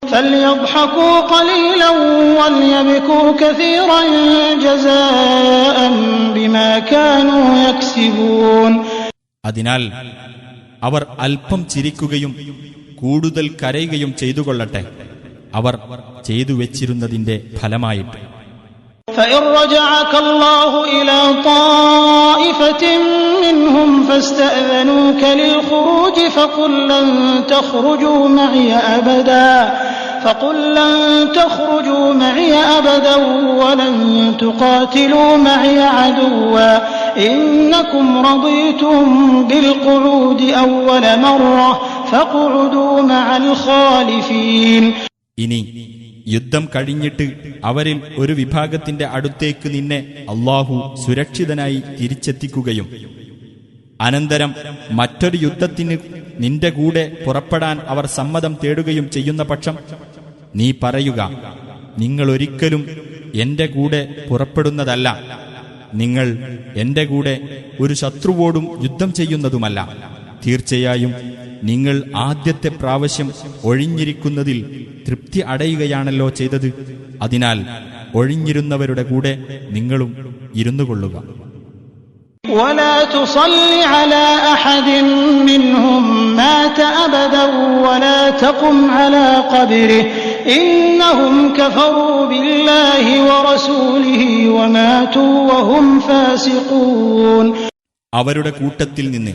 فليضحكوا قليلا وليبكوا كثيرا جزاء بما كانوا يكسبون.
അതിനാൽ അവർ അല്പം ചിരിക്കുകയും കൂടുതൽ കരയുകയും ചെയ്തുകൊള്ളട്ടെ, അവർ ചെയ്തു വെച്ചിരുന്നതിന്റെ ഫലമായിട്ട്.
فإن رجعك الله إلى طائفة منهم فاستأذنوك للخروج فقل لن تخرجوا معي أبدا ولن تقاتلوا معي عدوا إنكم رضيتم بالقعود أول مرة فاقعدوا مع الخالفين.
ഇനി യുദ്ധം കഴിഞ്ഞിട്ട് അവരിൽ ഒരു വിഭാഗത്തിന്റെ അടുത്തേക്ക് നിന്നെ അല്ലാഹു സുരക്ഷിതനായി തിരിച്ചെത്തിക്കുകയും അനന്തരം മറ്റൊരു യുദ്ധത്തിന് നിന്റെ കൂടെ പുറപ്പെടാൻ അവർ സമ്മതം തേടുകയും ചെയ്യുന്ന പക്ഷം നീ പറയുക, നിങ്ങളൊരിക്കലും എന്റെ കൂടെ പുറപ്പെടുന്നതല്ല, നിങ്ങൾ എന്റെ കൂടെ ഒരു ശത്രുവോടും യുദ്ധം ചെയ്യുന്നതുമല്ല. തീർച്ചയായും നിങ്ങൾ ആദ്യത്തെ പ്രാവശ്യം ഒഴിഞ്ഞിരിക്കുന്നതിൽ തൃപ്തി അടയുകയാണല്ലോ ചെയ്തത്. അതിനാൽ ഒഴിഞ്ഞിരുന്നവരുടെ കൂടെ നിങ്ങളും ഇരുന്നുകൊള്ളുക.
ولا تصل على أحد منهم مات أبدا ولا تقم على قبره إنهم كفروا بالله ورسوله وماتوا وهم فاسقون.
അവരുടെ കൂട്ടത്തിൽ നിന്ന്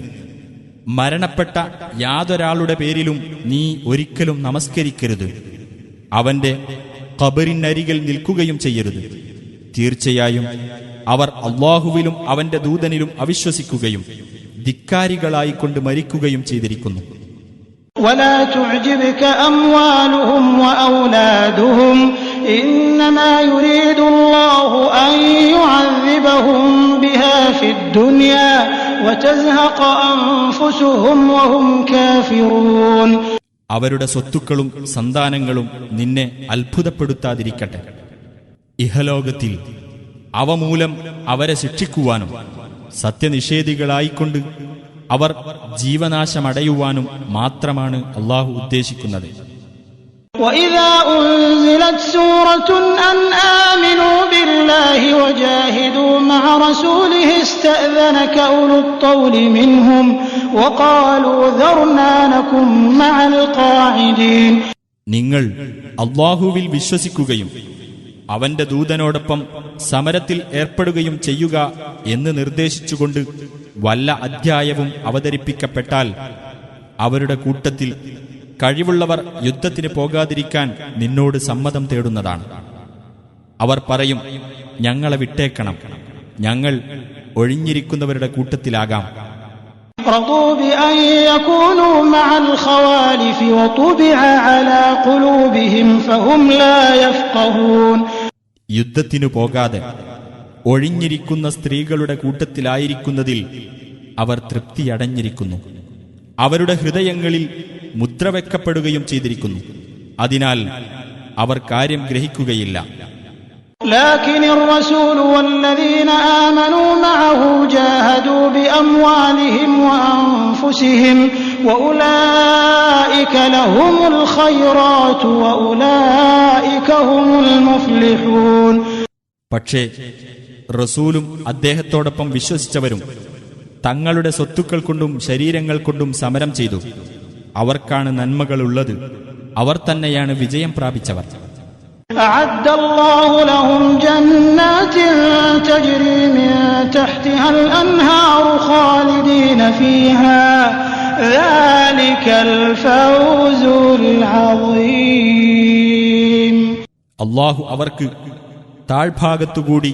മരണപ്പെട്ട യാതൊരാളുടെ പേരിലും നീ ഒരിക്കലും നമസ്കരിക്കരുത്. അവന്റെ ഖബറിനരികിൽ നിൽക്കുകയും ചെയ്യരുത്. തീർച്ചയായും അവർ അല്ലാഹുവിലും അവന്റെ ദൂതനിലും അവിശ്വസിക്കുകയും ധിക്കാരികളായിക്കൊണ്ട് മരിക്കുകയും ചെയ്തിരിക്കുന്നു.
ولا تعجبك أموالهم وأولادهم إنما يريد الله أن يعذبهم بها في الدنيا وتزهق أنفسهم وهم كافرون.
അവരുടെ സ്വത്തുക്കളും സന്താനങ്ങളും നിന്നെ അത്ഭുതപ്പെടുത്താതിരിക്കട്ടെ. ഇഹലോകത്തിൽ അവ മൂലം അവരെ ശിക്ഷിക്കുവാനും സത്യനിഷേധികളായിക്കൊണ്ട് അവർ ജീവനാശമടയുവാനും മാത്രമാണ് അല്ലാഹു ഉദ്ദേശിക്കുന്നത്.
وَإِذَا أُنزِلَتْ سُورَةٌ أَنْ آمِنُوا بِاللَّهِ وَجَاهِدُوا مَعَ رَسُولِهِ اسْتَأْذَنَكَ أُولُو الطَّوْلِ مِنْهُمْ وَقَالُوا ذَرْنَا نَكُن مَعَ الْقَاعِدِينَ.
നിങ്ങൾ അല്ലാഹുവിൽ വിശ്വസിക്കുകയും അവന്റെ ദൂതനോടൊപ്പം സമരത്തിൽ ഏർപ്പെടുകയും ചെയ്യുക എന്ന് നിർദ്ദേശിച്ചുകൊണ്ട് വല്ല അധ്യായവും അവതരിപ്പിക്കപ്പെട്ടാൽ അവരുടെ കൂട്ടത്തിൽ കഴിവുള്ളവർ യുദ്ധത്തിന് പോകാതിരിക്കാൻ നിന്നോട് സമ്മതം തേടുന്നതാണ്. അവർ പറയും, ഞങ്ങളെ വിട്ടേക്കണം, ഞങ്ങൾ ഒഴിഞ്ഞിരിക്കുന്നവരുടെ കൂട്ടത്തിലാകാം.
رضوا بأن يكونوا مع الخوالف وطبع على قلوبهم فهم لا يفقهون.
യുദ്ധത്തിനു പോകാതെ ഒഴിഞ്ഞിരിക്കുന്ന സ്ത്രീകളുടെ കൂട്ടത്തിലായിരിക്കുന്നതിൽ അവർ തൃപ്തിയടഞ്ഞിരിക്കുന്നു. അവരുടെ ഹൃദയങ്ങളിൽ മുദ്രവെക്കപ്പെടുകയും ചെയ്തിരിക്കുന്നു. അതിനാൽ അവർ കാര്യം ഗ്രഹിക്കുകയില്ല.
لكن الرسول والذين آمنوا معه جاهدوا بأموالهم وأنفسهم وأولئك لهم الخيرات وأولئك هم المفلحون.
പക്ഷേ റസൂലും അദ്ദേഹത്തോടൊപ്പം വിശ്വസിച്ചവരും തങ്ങളുടെ സ്വത്തുക്കൾ കൊണ്ടും ശരീരങ്ങൾ കൊണ്ടും സമരം ചെയ്തു. അവർക്കാണ് നന്മകളുള്ളത്. അവർ തന്നെയാണ് വിജയം പ്രാപിച്ചവർ.
أعد الله لهم جنات تجري من تحتها الأنهار خالدين فيها ذلك الفوز العظيم.
അല്ലാഹു അവർക്ക് താഴ്ഭാഗത്തുകൂടി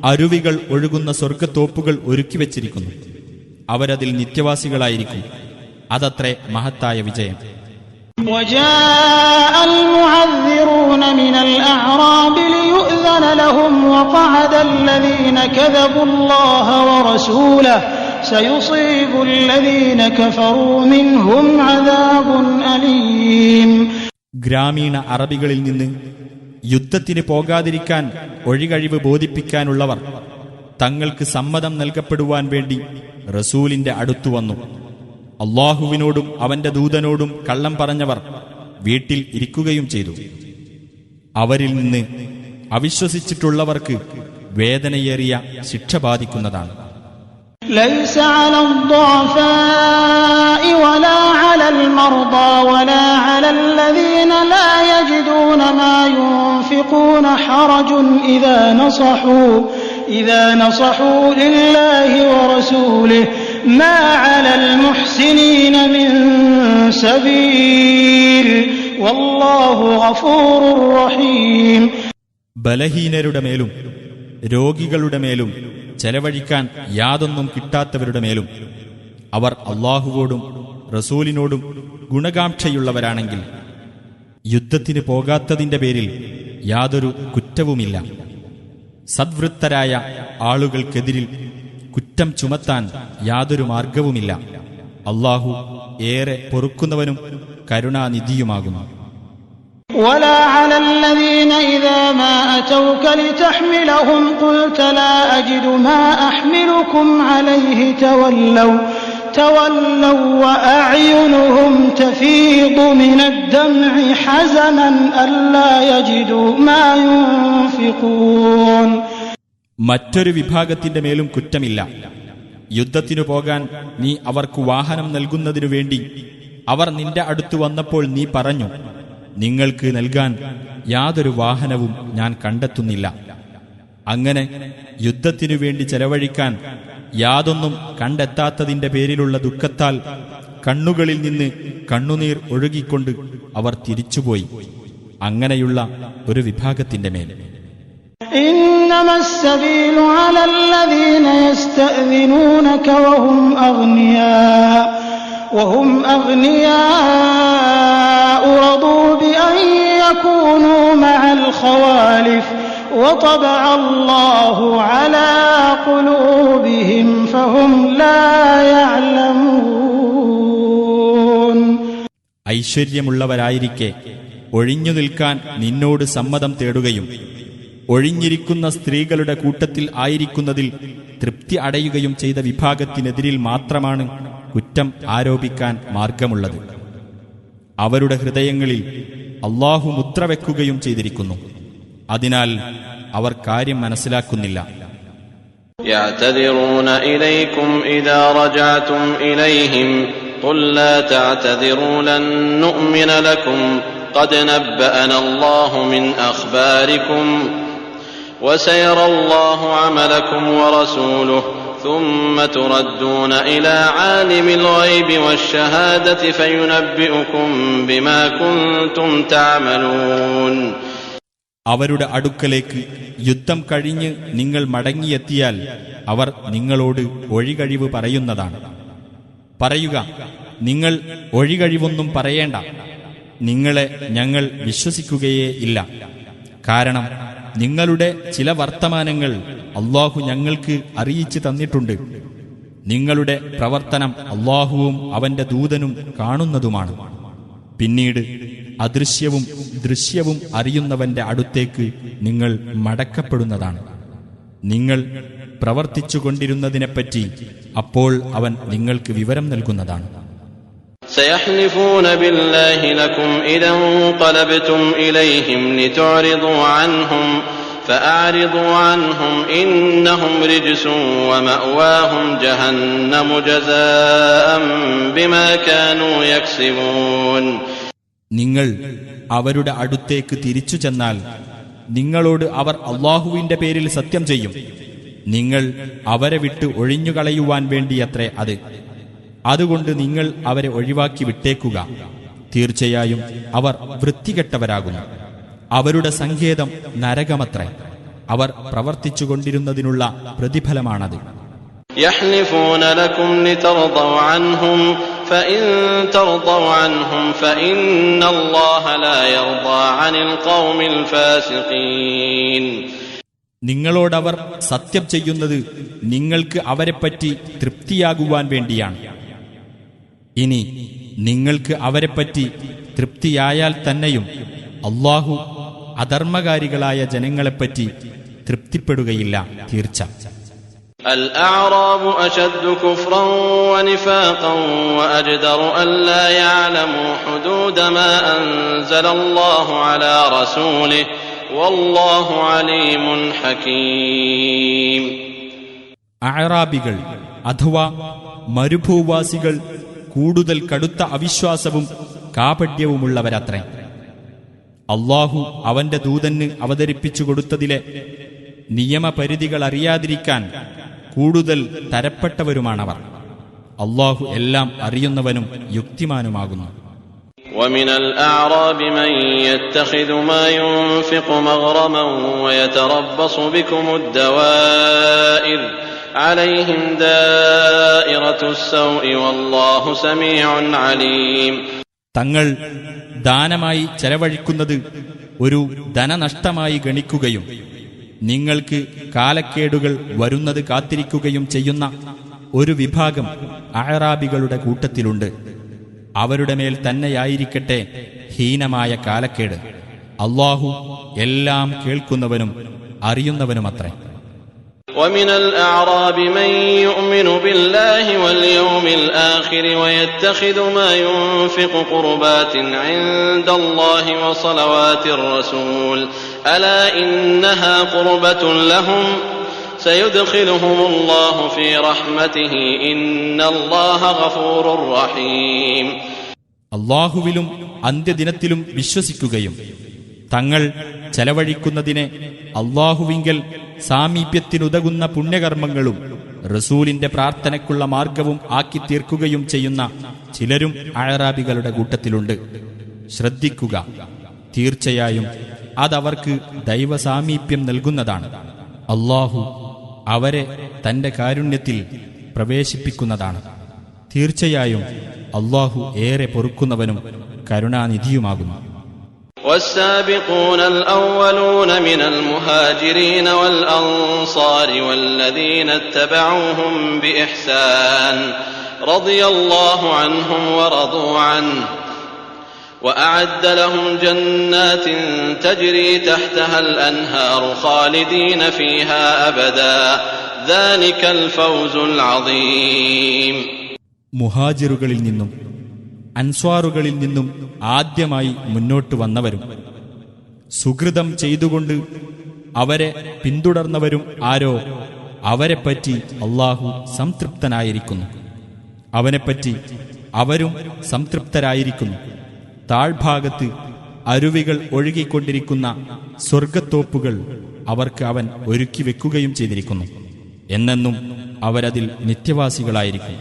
അരുവികൾ ഒഴുകുന്ന സ്വർഗ്ഗത്തോപ്പുകൾ ഒരുക്കിവെച്ചിരിക്കുന്നു. അവരതിൽ നിത്യവാസികളായിരിക്കും. അതത്രേ മഹത്തായ വിജയം.
وجاء المعذرون من الأعراب ليؤذن لهم وقعد الذين كذبوا الله ورسوله سيصيب الذين كفروا منهم عذاب أليم.
ഗ്രാമീണ അറബികളിൽ നിന്ന് യുദ്ധത്തിന് പോകാതിരിക്കാൻ ഒഴികഴിവ് ബോധിപ്പിക്കാനുള്ളവർ തങ്ങൾക്ക് സമ്മതം നൽകപ്പെടുവാൻ വേണ്ടി റസൂലിന്റെ അടുത്തു വന്നു. അല്ലാഹുവിനോടും അവന്റെ ദൂതനോടും കള്ളം പറഞ്ഞവർ വീട്ടിൽ ഇരിക്കുകയും ചെയ്തു. അവരിൽ നിന്ന് അവിശ്വസിച്ചിട്ടുള്ളവർക്ക് വേദനയേറിയ ശിക്ഷ ബാധിക്കുന്നതാണ്.
ليس على الضعفاء ولا على المرضى ولا على الذين لا يجدون ما ينفقون حرج إذا نصحوا لله ورسوله ما على المحسنين من سبيل والله غفور رحيم.
ബലഹീനരുടെ മേലും രോഗികളുടെ മേലും ചെലവഴിക്കാൻ യാതൊന്നും കിട്ടാത്തവരുടെ മേലും അവർ അല്ലാഹുവോടും റസൂലിനോടും ഗുണകാംക്ഷയുള്ളവരാണെങ്കിൽ യുദ്ധത്തിന് പോകാത്തതിന്റെ പേരിൽ യാതൊരു കുറ്റവുമില്ല. സദ്വൃത്തരായ ആളുകൾക്കെതിരിൽ കുറ്റം ചുമത്താൻ യാതൊരു മാർഗവുമില്ല. അല്ലാഹു ഏറെ പൊറുക്കുന്നവനും കരുണാനിധിയുമാകുന്നു.
ولا على الذين إذا ما أتوك لتحملهم قلت لا أجد ما أحملكم عليه تولوا وأعينهم تفيض من الدمع حزنا ألا يجدوا ما ينفقون.
മറ്റൊരു വിഭാഗത്തിന്റെ മേലും കുറ്റമില്ല. യുദ്ധത്തിനു പോകാൻ നീ അവർക്ക് വാഹനം നൽകുന്നതിനു വേണ്ടി അവർ നിന്റെ അടുത്തു വന്നപ്പോൾ നീ പറഞ്ഞു, നിങ്ങൾക്ക് നൽകാൻ യാതൊരു വാഹനവും ഞാൻ കണ്ടെത്തുന്നില്ല. അങ്ങനെ യുദ്ധത്തിനു വേണ്ടി ചെലവഴിക്കാൻ യാതൊന്നും കണ്ടെത്താത്തതിന്റെ പേരിലുള്ള ദുഃഖത്താൽ കണ്ണുകളിൽ നിന്ന് കണ്ണുനീർ ഒഴുകിക്കൊണ്ട് അവർ തിരിച്ചുപോയി. അങ്ങനെയുള്ള ഒരു വിഭാഗത്തിന്റെ മേൽ
إنما السبيل على الذين يستأذنونك وهم أغنياء رضوا بأن يكونوا مع الخوالف وطبع الله على قلوبهم فهم لا يعلمون.
ഐശ്വര്യമുള്ളവരായിരിക്കെ ഒഴിഞ്ഞു നിൽക്കാൻ നിന്നോട് സമ്മതം തേടുകയും ഒഴിഞ്ഞിരിക്കുന്ന സ്ത്രീകളുടെ കൂട്ടത്തിൽ ആയിരിക്കുന്നതിൽ തൃപ്തി അടയുകയും ചെയ്ത വിഭാഗത്തിനെതിരിൽ മാത്രമാണ് കുറ്റം ആരോപിക്കാൻ മാർഗമുള്ളത്. അവരുടെ ഹൃദയങ്ങളിൽ അല്ലാഹു മുദ്രവെക്കുകയും ചെയ്തിരിക്കുന്നു. അതിനാൽ അവർ കാര്യം മനസ്സിലാക്കുന്നില്ല.
يعتذرون إليكم إذا رجعتم إليهم قل لا تعتذروا لن نؤمن لكم قد نبأنا الله من أخباركم وسيرى الله عملكم ورسوله ثم تردون إلى عالم الغيب والشهادة فينبئكم بما كنتم تعملون.
അവരുടെ അടുക്കലേക്ക് യുദ്ധം കഴിഞ്ഞ് നിങ്ങൾ മടങ്ങിയെത്തിയാൽ അവർ നിങ്ങളോട് ഒഴികഴിവ് പറയുന്നതാണ്. പറയുക, നിങ്ങൾ ഒഴികഴിവൊന്നും പറയേണ്ട. നിങ്ങളെ ഞങ്ങൾ വിശ്വസിക്കുകയേ ഇല്ല. കാരണം നിങ്ങളുടെ ചില വർത്തമാനങ്ങൾ അല്ലാഹു ഞങ്ങൾക്ക് അറിയിച്ചു തന്നിട്ടുണ്ട്. നിങ്ങളുടെ പ്രവർത്തനം അല്ലാഹുവും അവന്റെ ദൂതനും കാണുന്നതുമാണ്. പിന്നീട് അദൃശ്യവും ദൃശ്യവും അറിയുന്നവന്റെ അടുത്തേക്ക് നിങ്ങൾ മടക്കപ്പെടുന്നതാണ്. നിങ്ങൾ പ്രവർത്തിച്ചുകൊണ്ടിരുന്നതിനെപ്പറ്റി അപ്പോൾ അവൻ നിങ്ങൾക്ക് വിവരം നൽകുന്നതാണ്.
سيحلفون بالله لكم إذا انقلبتم إليهم لتعرضوا عنهم فأعرضوا عنهم إنهم رجس ومأواهم جهنم جزاء بما كانوا يكسبون.
നിങ്ങൾ അവരുടെ അടുത്തേക്ക് തിരിച്ചു ചെന്നാൽ നിങ്ങളോട് അവർ അല്ലാഹുവിന്റെ പേരിൽ സത്യം ചെയ്യും. നിങ്ങൾ അവരെ വിട്ട് ഒഴിഞ്ഞുകളയുവാൻ വേണ്ടിയത്രേ അത്. അതുകൊണ്ട് നിങ്ങൾ അവരെ ഒഴിവാക്കി വിട്ടേക്കുക. തീർച്ചയായും അവർ വൃത്തികെട്ടവരാകുന്നു. അവരുടെ സങ്കേതം നരകമത്രേ. അവർ പ്രവർത്തിച്ചുകൊണ്ടിരുന്നതിനുള്ള പ്രതിഫലമാണത്.
يحلفون لكم لترضوا عنهم فإن ترضوا عنهم فإن الله لا يرضى عن القوم الفاسقين.
നിങ്ങളോടവർ സത്യം ചെയ്യുന്നത് നിങ്ങൾക്ക് അവരെപ്പറ്റി തൃപ്തിയാകുവാൻ വേണ്ടിയാണ്. ഇനി നിങ്ങൾക്ക് അവരെപ്പറ്റി തൃപ്തിയായാൽ തന്നെയും അല്ലാഹു അധർമ്മകാരികളായ ജനങ്ങളെപ്പറ്റി തൃപ്തിപ്പെടുകയില്ല. തീർച്ച
الأعراب أشد كفرا ونفاقا وأجدر ألا يعلموا حدود ما أنزل الله على رسوله والله عليم حكيم.
അഅറാബികൾ അഥവാ മരുഭൂവാസികൾ കൂടുതൽ കടുത്ത അവിശ്വാസവും കാപട്യവുമുള്ളവരത്രേ. അല്ലാഹു അവന്റെ ദൂതന് അവതരിപ്പിച്ചു കൊടുത്തതിലെ നിയമപരിധികൾ അറിയാതിരിക്കാൻ കൂടുതൽ തരപ്പെട്ടവരുമാണവർ. അല്ലാഹു എല്ലാം അറിയുന്നവനും യുക്തിമാനുമാകുന്നു.
ومن الأعراب من يتخذ ما ينفق مغرما ويتربص بكم الدوائر عليهم دائرة السوء والله سميع عليم.
തങ്ങൾ ദാനമായി ചെലവഴിക്കുന്നത് ഒരു ധനനഷ്ടമായി ഗണിക്കുകയും നിങ്ങൾക്ക് കാലക്കേടുകൾ വരുന്നത് കാത്തിരിക്കുകയും ചെയ്യുന്ന ഒരു വിഭാഗം അഅറാബികളുടെ കൂട്ടത്തിലുണ്ട്. അവരുടെ മേൽ തന്നെയായിരിക്കട്ടെ ഹീനമായ കാലക്കേട്. അല്ലാഹു എല്ലാം കേൾക്കുന്നവനും അറിയുന്നവനുമത്രേ.
ومن الأعراب من يؤمن بالله واليوم الآخر ويتخذ ما ينفق قربات عند الله وصلوات الرسول ألا إنها قربة لهم سيدخلهم الله في رحمته إن الله غفور رحيم.
അല്ലാഹുവിലും അന്ത്യദിനത്തിലും വിശ്വസിക്കുകയും തങ്ങൾ ചെലവഴിക്കുന്നതിനെ അല്ലാഹുവിങ്കൽ സാമീപ്യത്തിനുതകുന്ന പുണ്യകർമ്മങ്ങളും റസൂലിന്റെ പ്രാർത്ഥനയ്ക്കുള്ള മാർഗവും ആക്കി തീർക്കുകയും ചെയ്യുന്ന ചിലരും അഅറാബികളുടെ കൂട്ടത്തിലുണ്ട്. ശ്രദ്ധിക്കുക, തീർച്ചയായും അതവർക്ക് ദൈവസാമീപ്യം നൽകുന്നതാണ്. അല്ലാഹു അവരെ തന്റെ കാരുണ്യത്തിൽ പ്രവേശിപ്പിക്കുന്നതാണ്. തീർച്ചയായും അല്ലാഹു ഏറെ പൊറുക്കുന്നവനും കരുണാനിധിയുമാകുന്നു.
والسابقون الأولون من المهاجرين والأنصار والذين اتبعوهم بإحسان رضي الله عنهم ورضوا عنه وأعد لهم جنات تجري تحتها الأنهار خالدين فيها أبدا ذلك الفوز العظيم.
മുഹാജിറുകളിൽ നിന്നും അൻസ്വാറുകളിൽ നിന്നും ആദ്യമായി മുന്നോട്ട് വന്നവരും സുകൃതം ചെയ്തുകൊണ്ട് അവരെ പിന്തുടർന്നവരും ആരോ അവരെപ്പറ്റി അല്ലാഹു സംതൃപ്തനായിരിക്കുന്നു. അവനെപ്പറ്റി അവരും സംതൃപ്തരായിരിക്കുന്നു. താഴ്ഭാഗത്ത് അരുവികൾ ഒഴുകിക്കൊണ്ടിരിക്കുന്ന സ്വർഗത്തോപ്പുകൾ അവർക്ക് അവൻ ഒരുക്കി വെക്കുകയും ചെയ്തിരിക്കുന്നു. എന്നെന്നും അവരതിൽ നിത്യവാസികളായിരിക്കും.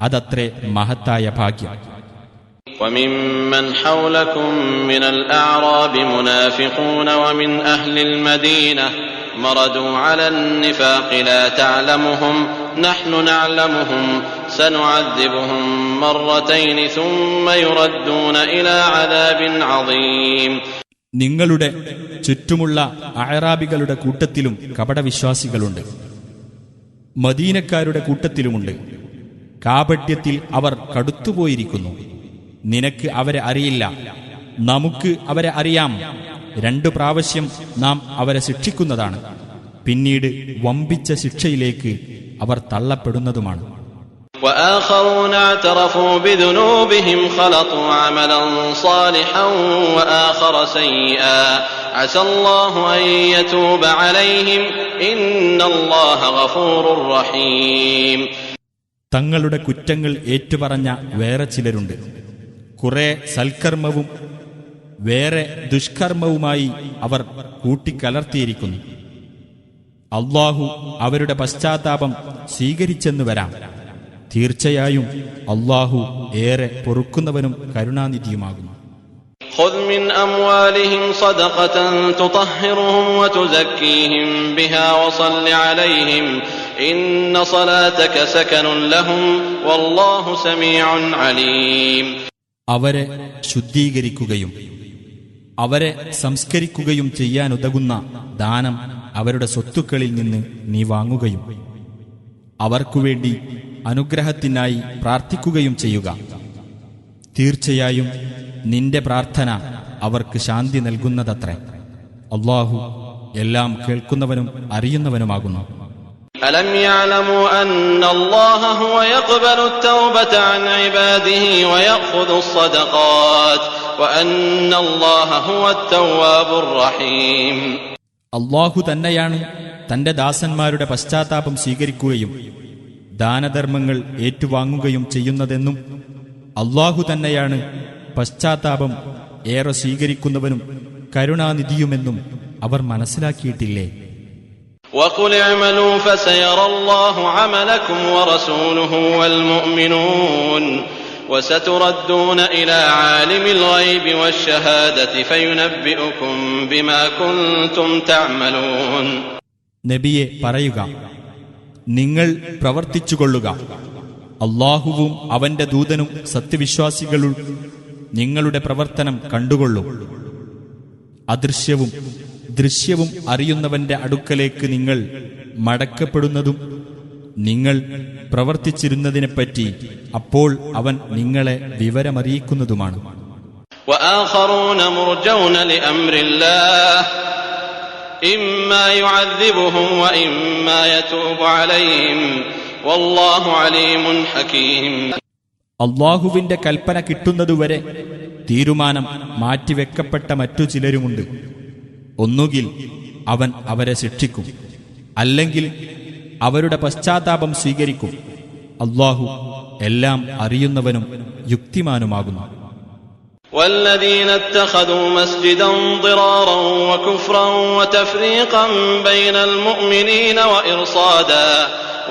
അതത്രേ മഹത്തായ ഭാഗ്യം.
وممن حولكم من الأعراب منافقون ومن أهل المدينة مردوا على النفاق لا تعلمهم نحن نعلمهم سنعذبهم مرتين ثم يردون إلى عذاب عظيم.
നിങ്ങളുടെ ചുറ്റുമുള്ള അഅറാബികളുടെ കൂട്ടത്തിലും കപടവിശ്വാസികളുണ്ട്, മദീനക്കാരുടെ കൂട്ടത്തിലുമുണ്ട്. കാപട്യത്തിൽ അവർ കടുത്തുപോയിരിക്കുന്നു. നിനക്ക് അവരെ അറിയില്ല, നമുക്ക് അവരെ അറിയാം. 2 പ്രാവശ്യം നാം അവരെ ശിക്ഷിക്കുന്നതാണ്. പിന്നീട് വമ്പിച്ച ശിക്ഷയിലേക്ക് അവർ തള്ളപ്പെടുന്നതുമാണ്.
وآخرون اعترفوا بذنوبهم خلطوا عملا صالحا وآخر سيئا عسى الله أن يتوب عليهم إن الله غفور رحيم.
തങ്ങളുടെ കുറ്റങ്ങൾ ഏറ്റുപറഞ്ഞ വേറെ ചിലരുണ്ട്. കുറെ സൽക്കർമ്മവും വേറെ ദുഷ്കർമ്മവുമായി അവർ കൂട്ടിക്കലർത്തിയിരിക്കുന്നു. അല്ലാഹു അവരുടെ പശ്ചാത്താപം സ്വീകരിച്ചെന്നു വരാം. തീർച്ചയായും അല്ലാഹു ഏറെ പൊറുക്കുന്നവനും കരുണാനിധിയുമാകുന്നു.
خذ من أموالهم صدقة تطهرهم وتزكيهم بها وصل عليهم إن صلاتك سكن لهم والله سميع عليم.
അവരെ ശുദ്ധീകരിക്കുകയും അവരെ സംസ്കരിക്കുകയും ചെയ്യാനുതകുന്ന ദാനം അവരുടെ സ്വത്തുക്കളിൽ നിന്ന് നീ വാങ്ങുകയും അവർക്കുവേണ്ടി അനുഗ്രഹത്തിനായി പ്രാർത്ഥിക്കുകയും ചെയ്യുക. തീർച്ചയായും നിന്റെ പ്രാർത്ഥന അവർക്ക് ശാന്തി നൽകുന്നതത്രേ. അല്ലാഹു എല്ലാം കേൾക്കുന്നവനും അറിയുന്നവനുമാകുന്നു.
ألم يعلموا أن الله هو يقبل التوبة عن عباده ويأخذ الصدقات وأن الله هو التواب الرحيم.
അല്ലാഹു തന്നെയാണ് തന്റെ ദാസന്മാരുടെ പശ്ചാത്താപം സ്വീകരിക്കുകയും ദാനധർമ്മങ്ങൾ ഏറ്റുവാങ്ങുകയും ചെയ്യുന്നതെന്നും അല്ലാഹു തന്നെയാണ് പശ്ചാത്താപം ഏറെ സ്വീകരിക്കുന്നവനും കരുണാനിധിയുമെന്നും അവർ മനസ്സിലാക്കിയിട്ടില്ലേ?
وقل اعملوا فسيرى الله عملكم ورسوله والمؤمنون وستردون إلى عالم الغيب والشهادة فينبئكم بما كنتم تعملون.
നബിയെ പറയുക, നിങ്ങൾ പ്രവർത്തിച്ചുകൊള്ളുക. അല്ലാഹുവും അവന്റെ ദൂതനും സത്യവിശ്വാസികളും നിങ്ങളുടെ പ്രവർത്തനം കണ്ടുകൊള്ളൂ. അദൃശ്യവും ദൃശ്യവും അറിയുന്നവന്റെ അടുക്കലേക്ക് നിങ്ങൾ മടക്കപ്പെടുന്നതും നിങ്ങൾ പ്രവർത്തിച്ചിരുന്നതിനെപ്പറ്റി അപ്പോൾ അവൻ നിങ്ങളെ വിവരമറിയിക്കുന്നതുമാണ്.
وآخرون مرجون لأمر الله إما يعذبهم وإما يتوب عليهم والله عليم حكيم.
അള്ളാഹുവിന്റെ കൽപ്പന കിട്ടുന്നതുവരെ തീരുമാനം മാറ്റിവെക്കപ്പെട്ട മറ്റു ചിലരുമുണ്ട്. ഒന്നുകിൽ അവൻ അവരെ ശിക്ഷിക്കും, അല്ലെങ്കിൽ അവരുടെ പശ്ചാത്താപം സ്വീകരിക്കും. അള്ളാഹു എല്ലാം അറിയുന്നവനും യുക്തിമാനുമാകുന്നു.
والذين اتخذوا مسجدا ضرارا وكفرا وتفريقا بين المؤمنين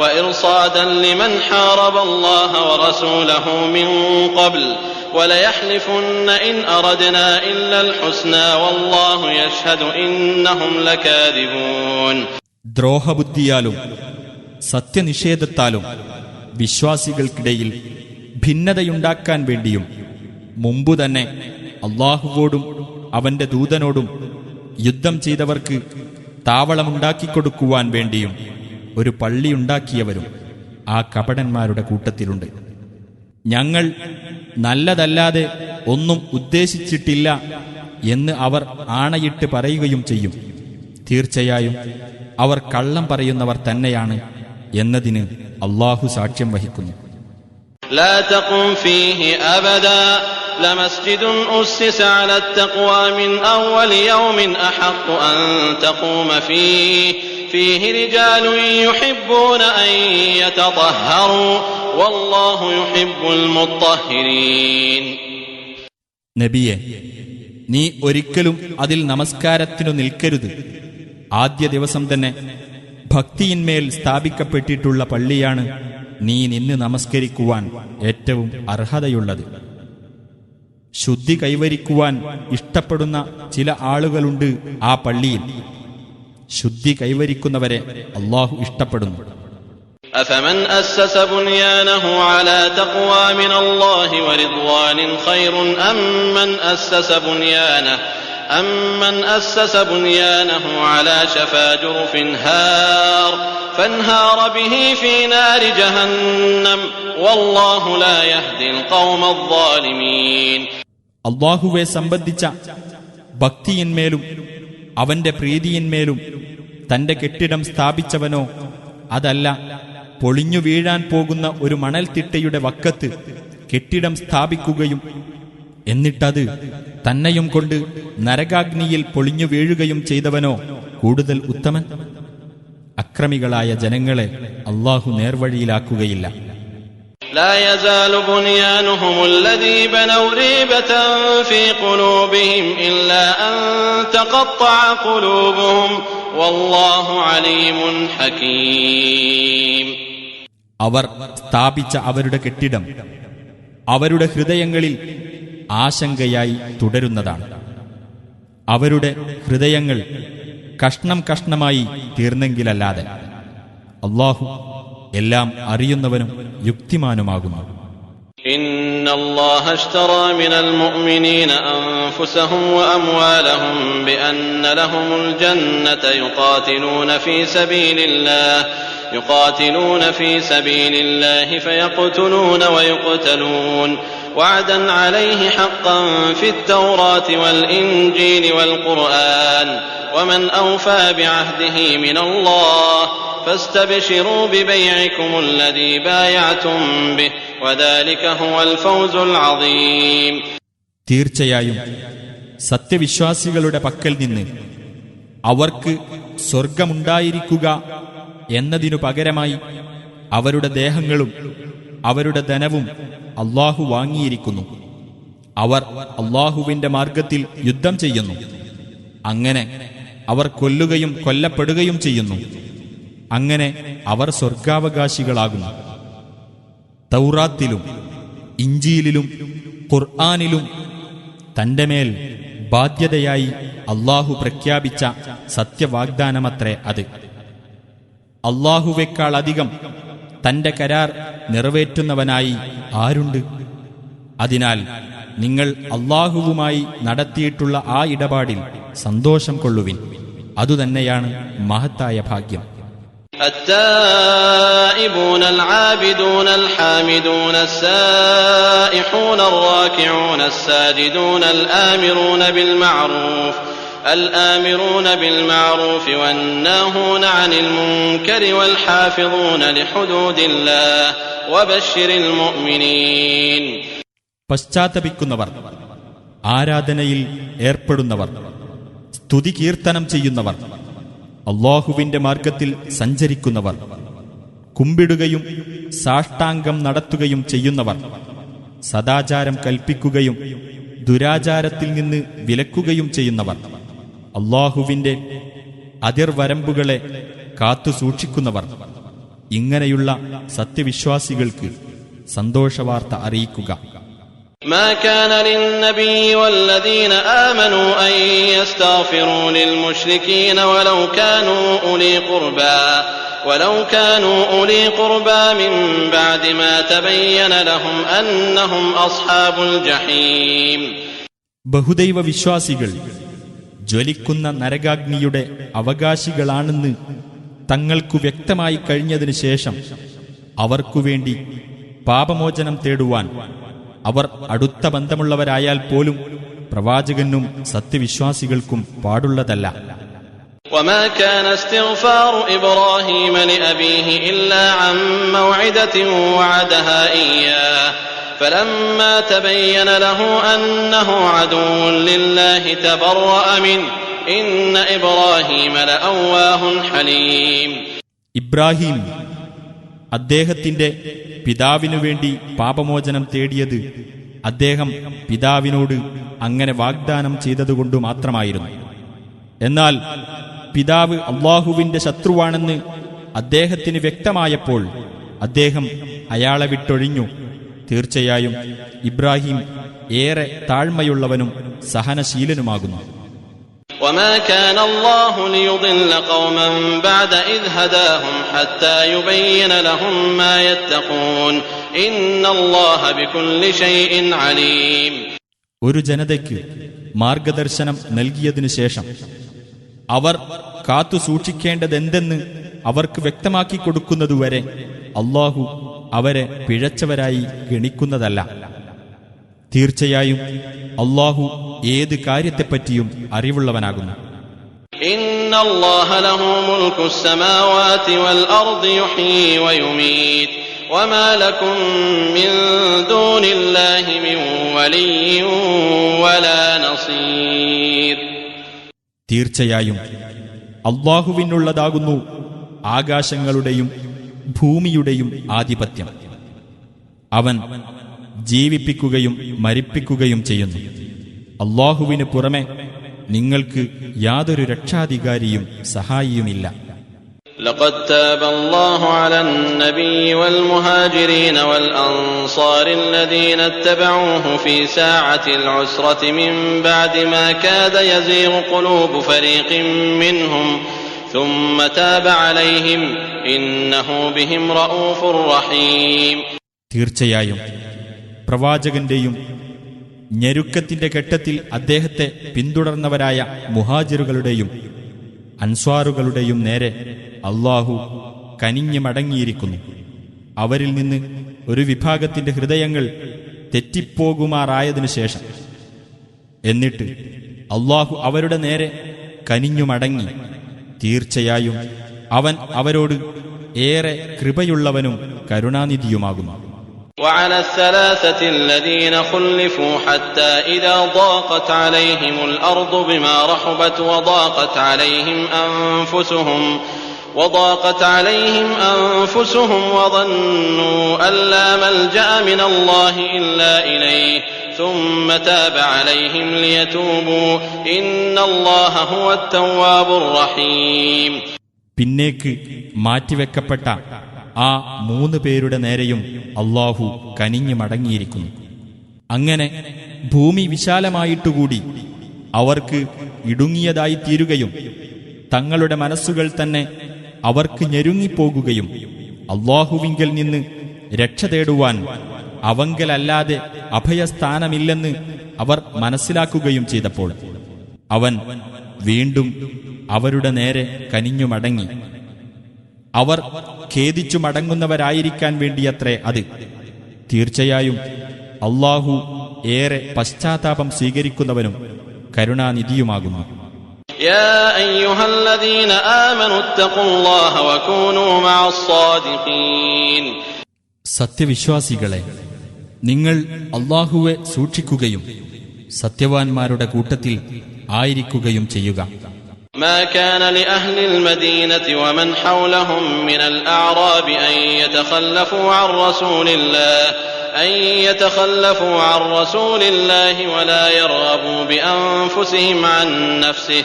وإرصادا لمن حارب الله ورسوله من قبل وليحلفن إن أردنا إلا الحسنى والله يشهد إنهم لكاذبون.
ദ്രോഹബുദ്ധിയാലും സത്യനിഷേധത്താലും വിശ്വാസികൾക്കിടയിൽ ഭിന്നതയുണ്ടാക്കാൻ വേണ്ടിയും മുമ്പു തന്നെ അള്ളാഹുവോടും അവന്റെ ദൂതനോടും യുദ്ധം ചെയ്തവർക്ക് താവളമുണ്ടാക്കിക്കൊടുക്കുവാൻ വേണ്ടിയും ഒരു പള്ളിയുണ്ടാക്കിയവരും ആ കപടന്മാരുടെ കൂട്ടത്തിലുണ്ട്. ഞങ്ങൾ നല്ലതല്ലാതെ ഒന്നും ഉദ്ദേശിച്ചിട്ടില്ല എന്ന് അവർ ആണയിട്ട് പറയുകയും ചെയ്യും. തീർച്ചയായും അവർ കള്ളം പറയുന്നവർ തന്നെയാണ് എന്നതിന് അള്ളാഹു സാക്ഷ്യം വഹിക്കുന്നു.
لا تقم فيه أبدا لمسجد أسس على التقوى من أول يوم أحق أن تقوم فيه رجال يحبون أن يتطهروا والله يحب المطهرين.
നബിയെ, നീ ഒരിക്കലും അതിൽ നമസ്കാരത്തിനു നിൽക്കരുത്. ആദ്യ ദിവസം തന്നെ ഭക്തിയിന്മേൽ സ്ഥാപിക്കപ്പെട്ടിട്ടുള്ള പള്ളിയാണ് നീ നിന്ന് നമസ്കരിക്കുവാൻ ഏറ്റവും അർഹതയുള്ളത്. ശുദ്ധി കൈവരിക്കുവാൻ ഇഷ്ടപ്പെടുന്ന ചില ആളുകളുണ്ട് ആ പള്ളിയിൽ. ശുദ്ധി കൈവരിക്കുന്നവരെ അള്ളാഹു ഇഷ്ടപ്പെടുന്നു.
أفمن أسس بنيانه على تقوى من الله ورضوان خير أمن أسس بنيانه على شفا جرف فانهار به في نار جهنم والله لا يهدي القوم الظالمين.
അള്ളാഹുവെ സംബന്ധിച്ച ഭക്തിയിന്മേലും അവന്റെ പ്രീതിയിന്മേലും തന്റെ കെട്ടിടം സ്ഥാപിച്ചവനോ, അതല്ല പൊളിഞ്ഞു വീഴാൻ പോകുന്ന ഒരു മണൽത്തിട്ടയുടെ വക്കത്ത് കെട്ടിടം സ്ഥാപിക്കുകയും എന്നിട്ടത് തന്നെയും കൊണ്ട് നരകാഗ്നിയിൽ പൊളിഞ്ഞു വീഴുകയും ചെയ്തവനോ കൂടുതൽ ഉത്തമൻ? അക്രമികളായ ജനങ്ങളെ അള്ളാഹു നേർവഴിയിലാക്കുകയില്ല.
لا يزال بنيانهم الذي بنوا ريبة في قلوبهم إلا أن تقطع قلوبهم والله عليم حكيم.
അവർ സ്ഥാപിച്ച അവരുടെ കെട്ടിടം അവരുടെ ഹൃദയങ്ങളിൽ ആശങ്കയായി തുടരുന്നതാണ്. അവരുടെ ഹൃദയങ്ങൾ കഷ്ണം കഷ്ണമായി തീർന്നെങ്കിലല്ലാതെ. അല്ലാഹു എല്ലാം അറിയുന്നവനും യുക്തിമാനുമാകുന്നു.
إن الله اشترى من المؤمنين أنفسهم وأموالهم بأن لهم الجنة يقاتلون في سبيل الله فيقتلون ويقتلون وعدا عليه حقا في التوراة والإنجيل والقرآن ومن أوفى بعهده من الله فاستبشروا ببيعكم الذي بايعتم به وذلك هو الفوز العظيم.
തീർച്ചയായും സത്യവിശ്വാസികളുടെ പക്കൽ നിന്ന് അവർക്ക് സ്വർഗമുണ്ടായിരിക്കുക എന്നതിനു പകരമായി അവരുടെ ദേഹങ്ങളും അവരുടെ ധനവും അള്ളാഹു വാങ്ങിയിരിക്കുന്നു. അവർ അള്ളാഹുവിന്റെ മാർഗത്തിൽ യുദ്ധം ചെയ്യുന്നു. അങ്ങനെ അവർ കൊല്ലുകയും കൊല്ലപ്പെടുകയും ചെയ്യുന്നു. അങ്ങനെ അവർ സ്വർഗാവകാശികളാകുന്നു. തൗറാത്തിലും ഇഞ്ചീലിലും ഖുർആനിലും തന്റെ മേൽ ബാധ്യതയായി അള്ളാഹു പ്രഖ്യാപിച്ച സത്യവാഗ്ദാനമത്രേ അത്. അള്ളാഹുവേക്കാൾ അധികം തന്റെ കരാർ നിറവേറ്റുന്നവനായി ആരുണ്ട്? അതിനാൽ നിങ്ങൾ അല്ലാഹുവുമായി നടത്തിയിട്ടുള്ള ആ ഇടപാടിൽ സന്തോഷം കൊള്ളുവിൻ. അതുതന്നെയാണ് മഹത്തായ ഭാഗ്യം.
التائبون العابدون الحامدون السائحون الراكعون الساجدون الآمرون بالمعروف والناهون عن المنكر والحافظون لحدود الله وبشر المؤمنين.
പശ്ചാത്തപിക്കുന്നവർ, ആരാധനയിൽ ഏർപ്പെടുന്നവർ, സ്തുതി കീർത്തനം ചെയ്യുന്നവർ, അല്ലാഹുവിന്റെ മാർഗത്തിൽ സഞ്ചരിക്കുന്നവർ, കുമ്പിടുകയും സാഷ്ടാംഗം നടത്തുകയും ചെയ്യുന്നവർ, സദാചാരം കൽപ്പിക്കുകയും ദുരാചാരത്തിൽ നിന്ന് വിലക്കുകയും ചെയ്യുന്നവർ, അല്ലാഹുവിന്റെ അതിർവരമ്പുകളെ കാത്തുസൂക്ഷിക്കുന്നവർ, ഇങ്ങനെയുള്ള സത്യവിശ്വാസികൾക്ക് സന്തോഷവാർത്ത അറിയിക്കുക.
ما كان للنبي والذين آمنوا أن يستغفروا للمشركين ولو كانوا أولي قربى من بعد ما تبين لهم أنهم أصحاب الجحيم.
ബഹുദൈവ വിശ്വാസികൾ ജ്വലിക്കുന്ന നരകാഗ്നിയുടെ അവകാശികളാണെന്ന് തങ്ങൾക്കു വ്യക്തമായി കഴിഞ്ഞതിനു ശേഷം അവർക്കുവേണ്ടി പാപമോചനം തേടുവാൻ അവർ അടുത്ത ബന്ധമുള്ളവരായാൽ പോലും പ്രവാചകനും സത്യവിശ്വാസികൾക്കും പാടുള്ളതല്ല.
وما كان استغفار إبراهيم لأبيه إلا عن موعدة وعدها إياه فلما تبين له أنه عدو لله تبرأ منه إن إبراهيم لأواه حليم.
ഇബ്രാഹിം അദ്ദേഹത്തിന്റെ പിതാവിനു വേണ്ടി പാപമോചനം തേടിയത് അദ്ദേഹം പിതാവിനോട് അങ്ങനെ വാഗ്ദാനം ചെയ്തതുകൊണ്ടു മാത്രമായിരുന്നു. എന്നാൽ പിതാവ് അല്ലാഹുവിന്റെ ശത്രുവാണെന്ന് അദ്ദേഹത്തിന് വ്യക്തമായപ്പോൾ അദ്ദേഹം അയാളെ വിട്ടൊഴിഞ്ഞു. തീർച്ചയായും ഇബ്രാഹിം ഏറെ താഴ്മയുള്ളവനും സഹനശീലനുമാകുന്നു.
وما كان الله ليضل قوما بعد إذ هداهم حتى يبين لهم ما يتقون إن الله بكل شيء عليم.
ഒരു ജനതയ്ക്ക് മാർഗദർശനം നൽകിയതിനു ശേഷം അവർ കാത്തു സൂക്ഷിക്കേണ്ടതെന്തെന്ന് അവർക്ക് വ്യക്തമാക്കി കൊടുക്കുന്നതുവരെ അല്ലാഹു അവരെ പിഴച്ചവരായി ഗണിക്കുന്നതല്ല. തീർച്ചയായും അല്ലാഹു ഏത് കാര്യത്തെപ്പറ്റിയും അറിവുള്ളവനാകുന്നു.
ഇന്നല്ലാഹ ലഹു മുൽകുസ് സമാവാതി വൽ അർദി യുഹ്യി വയുമീത് വമാ ലകും മിൻ ദൂനില്ലാഹി മിൻ വലിയ്യിൻ വലാ നസീർ.
തീർച്ചയായും അല്ലാഹുവിനുള്ളതാകുന്നു ആകാശങ്ങളുടെയും ഭൂമിയുടെയും ആധിപത്യം. അവൻ ജീവിപ്പിക്കുകയും മരിപ്പിക്കുകയും ചെയ്യുന്നു. അല്ലാഹുവിന് പുറമെ നിങ്ങൾക്ക് യാതൊരു രക്ഷാധികാരിയും സഹായിയുമില്ല.
لقد تاب الله على النبي والمهاجرين والأنصار الذين اتبعوه في ساعة العسرة من بعد ما كاد يزيغ قلوب فريق منهم ثم تاب عليهم إنه بهم رؤوف رحيم.
തീർച്ചയായും പ്രവാചകന്റെയും ഞെരുക്കത്തിന്റെ ഘട്ടത്തിൽ അദ്ദേഹത്തെ പിന്തുടർന്നവരായ മുഹാജിറുകളുടെയും അൻസ്വാറുകളുടെയും നേരെ അല്ലാഹു കനിഞ്ഞു മടങ്ങിയിരിക്കുന്നു. അവരിൽ നിന്ന് ഒരു വിഭാഗത്തിന്റെ ഹൃദയങ്ങൾ തെറ്റിപ്പോകുമാറായതിനു ശേഷം എന്നിട്ട് അല്ലാഹു അവരുടെ നേരെ കനിഞ്ഞു മടങ്ങി. തീർച്ചയായും അവൻ അവരോട് ഏറെ കൃപയുള്ളവനും കരുണാനിധിയുമാകുന്നു.
وعلى الثلاثة الذين خلفوا حتى إذا ضاقت عليهم الأرض بما رحبت وضاقت عليهم أنفسهم وظنوا أن لا ملجأ من الله إلا إليه ثم تاب عليهم ليتوبوا إن الله هو التواب الرحيم.
പിന്നേക്ക് മാറ്റിവെക്കപ്പെട്ട ആ 3 പേരുടെ നേരെയും അല്ലാഹു കനിഞ്ഞു മടങ്ങിയിരിക്കുന്നു. അങ്ങനെ ഭൂമി വിശാലമായിട്ടുകൂടി അവർക്ക് ഇടുങ്ങിയതായി തീരുകയും തങ്ങളുടെ മനസ്സുകൾ തന്നെ അവർക്ക് ഞെരുങ്ങിപ്പോകുകയും അല്ലാഹുവിങ്കൽ നിന്ന് രക്ഷ തേടുവാൻ അവങ്കലല്ലാതെ അഭയസ്ഥാനമില്ലെന്ന് അവർ മനസ്സിലാക്കുകയും ചെയ്തപ്പോൾ അവൻ വീണ്ടും അവരുടെ നേരെ കനിഞ്ഞു മടങ്ങി. അവർ ഖേദിച്ചു മടങ്ങുന്നവരായിരിക്കാൻ വേണ്ടിയത്രേ അത്. തീർച്ചയായും അല്ലാഹു ഏറെ പശ്ചാത്താപം സ്വീകരിക്കുന്നവനും കരുണാനിധിയുമാകുന്നു.
يا أيها الذين آمنوا اتقوا الله وكونوا مع الصادقين.
സത്യവിശ്വാസികളെ, നിങ്ങൾ അല്ലാഹുവെ സൂക്ഷിക്കുകയും സത്യവാൻമാരുടെ കൂട്ടത്തിൽ ആയിരിക്കുകയും ചെയ്യുക.
ما كان لأهل المدينة ومن حولهم من الأعراب أن يتخلفوا عن رسول الله ولا يرغبوا بأنفسهم عن نفسه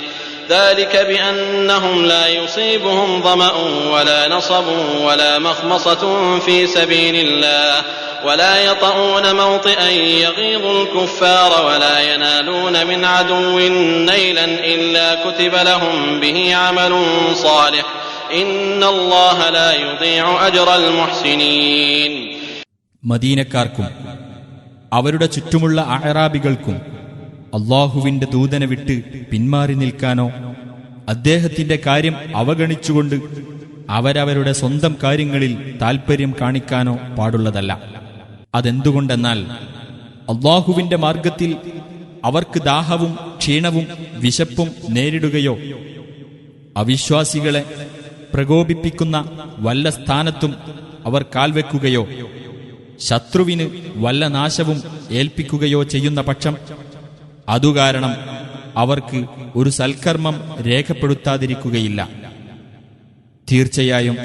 ذلك بأنهم لا يصيبهم ظمأ ولا نصب ولا مخمصة في سبيل الله ولا يطؤون موطئا يغيظ الكفار ولا ينالون من عدو نيلا إلا كتب لهم به عمل صالح إن الله لا يضيع أجر المحسنين.
മദീനക്കാർക്കും അവരുടെ ചുറ്റുമുള്ള അഅറാബികൾക്കും അല്ലാഹുവിന്റെ ദൂതനെ വിട്ട് പിന്മാറി നിൽക്കാനോ അദ്ദേഹത്തിന്റെ കാര്യം അവഗണിച്ചുകൊണ്ട് അവരവരുടെ സ്വന്തം കാര്യങ്ങളിൽ താൽപര്യം കാണിക്കാനോ പാടുള്ളതല്ല. അതെന്തുകൊണ്ടെന്നാൽ അല്ലാഹുവിന്റെ മാർഗത്തിൽ അവർക്ക് ദാഹവും ക്ഷീണവും വിശപ്പും നേരിടുകയോ അവിശ്വാസികളെ പ്രകോപിപ്പിക്കുന്ന വല്ല സ്ഥാനത്തും അവർ കാൽവെക്കുകയോ ശത്രുവിന് വല്ല നാശവും ഏൽപ്പിക്കുകയോ ചെയ്യുന്ന പക്ഷം അതുകാരണം അവർക്ക് ഒരു സൽക്കർമ്മം രേഖപ്പെടുത്താതിരിക്കുകയില്ല. തീർച്ചയായും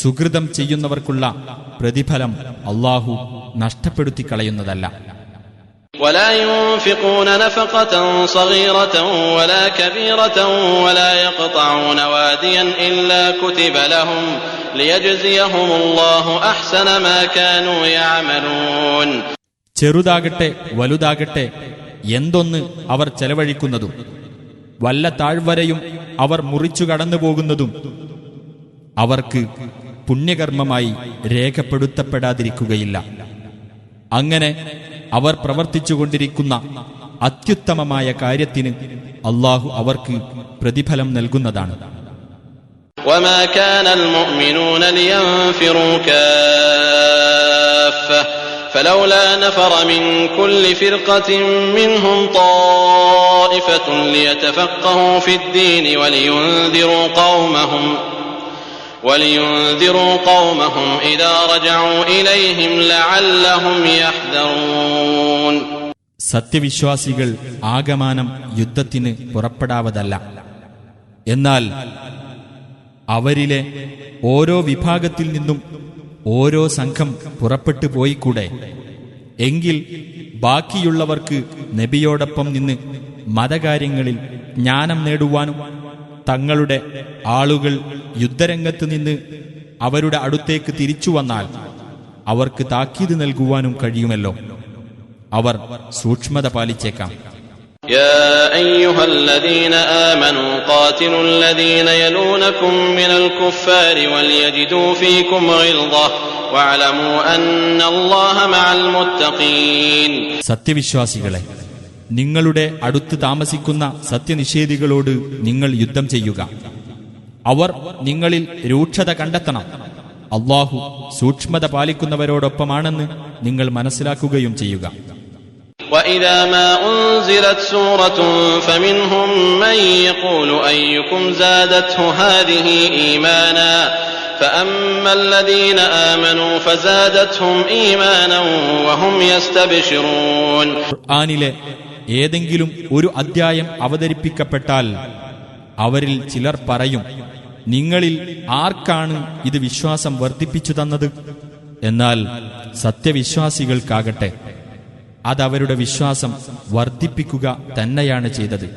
സുകൃതം ചെയ്യുന്നവർക്കുള്ള പ്രതിഫലം അല്ലാഹു നഷ്ടപ്പെടുത്തിക്കളയുന്നതല്ല.
ولا ينفقون نفقة صغيرة ولا كبيرة ولا يقطعون واديا إلا كتب لهم ليجزيهم الله أحسن ما كانوا يعملون.
ചെറുതാകട്ടെ വലുതാകട്ടെ എന്തൊന്ന് അവർ ചെലവഴിക്കുന്നതും വല്ല താഴ്വരയും അവർ മുറിച്ചു കടന്നു പോകുന്നതും അവർക്ക് പുണ്യകർമ്മമായി രേഖപ്പെടുത്തപ്പെടാതിരിക്കുകയില്ല. അങ്ങനെ അവർ പ്രവർത്തിച്ചുകൊണ്ടിരിക്കുന്ന അത്യുത്തമമായ കാര്യത്തിന് അല്ലാഹു അവർക്ക് പ്രതിഫലം നൽകുന്നതാണ്.
وما كان المؤمنون لينفروا كافة فلولا نفر من كل فرقة منهم طائفة ليتفقهوا في الدين ولينذروا قومهم إذا رجعوا إليهم لعلهم يحذرون.
സത്യവിശ്വാസികൾ ആഗമാനം യുദ്ധത്തിന് പുറപ്പെടാവതല്ല. എന്നാൽ അവരിലെ ഓരോ വിഭാഗത്തിൽ നിന്നും ഓരോ സംഘം പുറപ്പെട്ടു പോയിക്കൂടെ? എങ്കിൽ ബാക്കിയുള്ളവർക്ക് നബിയോടൊപ്പം നിന്ന് മതകാര്യങ്ങളിൽ ജ്ഞാനം നേടുവാനും തങ്ങളുടെ ആളുകൾ യുദ്ധരംഗത്ത് നിന്ന് അവരുടെ അടുത്തേക്ക് തിരിച്ചു വന്നാൽ അവർക്ക് താക്കീത് നൽകുവാനും കഴിയുമല്ലോ. അവർ സൂക്ഷ്മത പാലിച്ചേക്കാം.
يا أيها الذين آمنوا قاتلوا الذين يلونكم من الكفار وليجدوا فيكم غلظة واعلموا أن الله مع المتقين.
സത്യവിശ്വാസികളെ, നിങ്ങളുടെ അടുത്ത് താമസിക്കുന്ന സത്യനിഷേധികളോട് നിങ്ങൾ യുദ്ധം ചെയ്യുക. അവർ നിങ്ങളിൽ രൂക്ഷത കണ്ടെത്തണം. അല്ലാഹു സൂക്ഷ്മത പാലിക്കുന്നവരോടൊപ്പമാണെന്ന് നിങ്ങൾ മനസ്സിലാക്കുകയും ചെയ്യുക.
وَإِذَا مَا أُنْزِلَتْ سُورَةٌ فَمِنْهُمْ مَنْ يَقُولُ أَيُّكُمْ زَادَتْهُ هَذِهِ إِيمَانًا فَأَمَّا الَّذِينَ آمَنُوا فَزَادَتْهُمْ إِيمَانًا وَهُمْ يَسْتَبْشِرُونَ. ഖുർആനിലെ
ഏതെങ്കിലും ഒരു അദ്ധ്യായം അവതരിപ്പിക്കപ്പെട്ടാൽ അവരിൽ ചിലർ പറയും, നിങ്ങളിൽ ആർക്കാണ് ഇത് വിശ്വാസം വർദ്ധിപ്പിച്ചു തന്നത്? എന്നാൽ സത്യവിശ്വാസികൾക്കാകട്ടെ അതവരുടെ വിശ്വാസം വർദ്ധിപ്പിക്കുക തന്നെയാണ് ചെയ്തത്.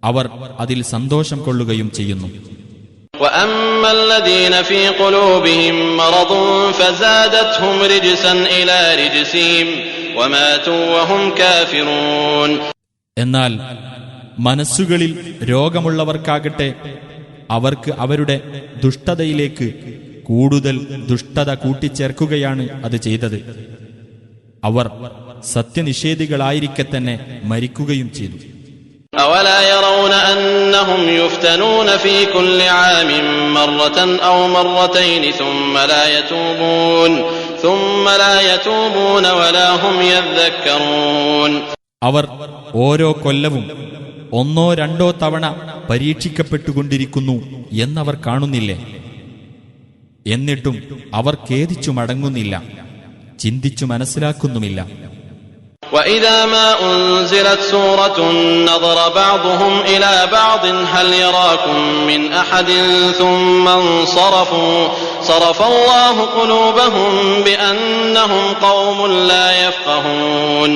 അവർ അതിൽ സന്തോഷം കൊള്ളുകയും ചെയ്യുന്നു.
وَأَمَّا الَّذِينَ فِي قُلُوبِهِم مَّرَضٌ فَزَادَتْهُمْ رِجْسًا إِلَى رِجْسِهِمْ وَمَاتُوا وَهُمْ كَافِرُونَ.
എന്നാൽ മനസ്സുകളിൽ രോഗമുള്ളവർക്കാകട്ടെ അവർക്ക് അവരുടെ ദുഷ്ടതയിലേക്ക് കൂടുതൽ ദുഷ്ടത കൂട്ടിച്ചേർക്കുകയാണ് അത് ചെയ്തത്. അവർ സത്യനിഷേധികളായിരിക്കെ തന്നെ മരിക്കുകയും ചെയ്തു.
أولا يرون أنهم يفتنون في كل عام مرة أو مرتين ثم لا يتوبون ولا هم يذكرون.
അവർ ഓരോ കൊല്ലവും ഒന്നോ രണ്ടോ തവണ പരീക്ഷിക്കപ്പെട്ടുകൊണ്ടിരിക്കുന്നു എന്നവർ കാണുന്നില്ലേ? എന്നിട്ടും അവർ ഖേദിച്ചു മടങ്ങുന്നില്ല, ചിന്തിച്ചു മനസ്സിലാക്കുന്നുമില്ല.
وَإِذَا مَا أُنْزِلَتْ سُورَةٌ نَظَرَ بَعْضُهُمْ إِلَى بَعْضٍ هَلْ يَرَاكُمْ مِنْ أَحَدٍ ثُمَّ انصَرَفُوا صَرَفَ اللَّهُ قُلُوبَهُمْ بِأَنَّهُمْ قَوْمٌ لَا يَفْقَهُونَ.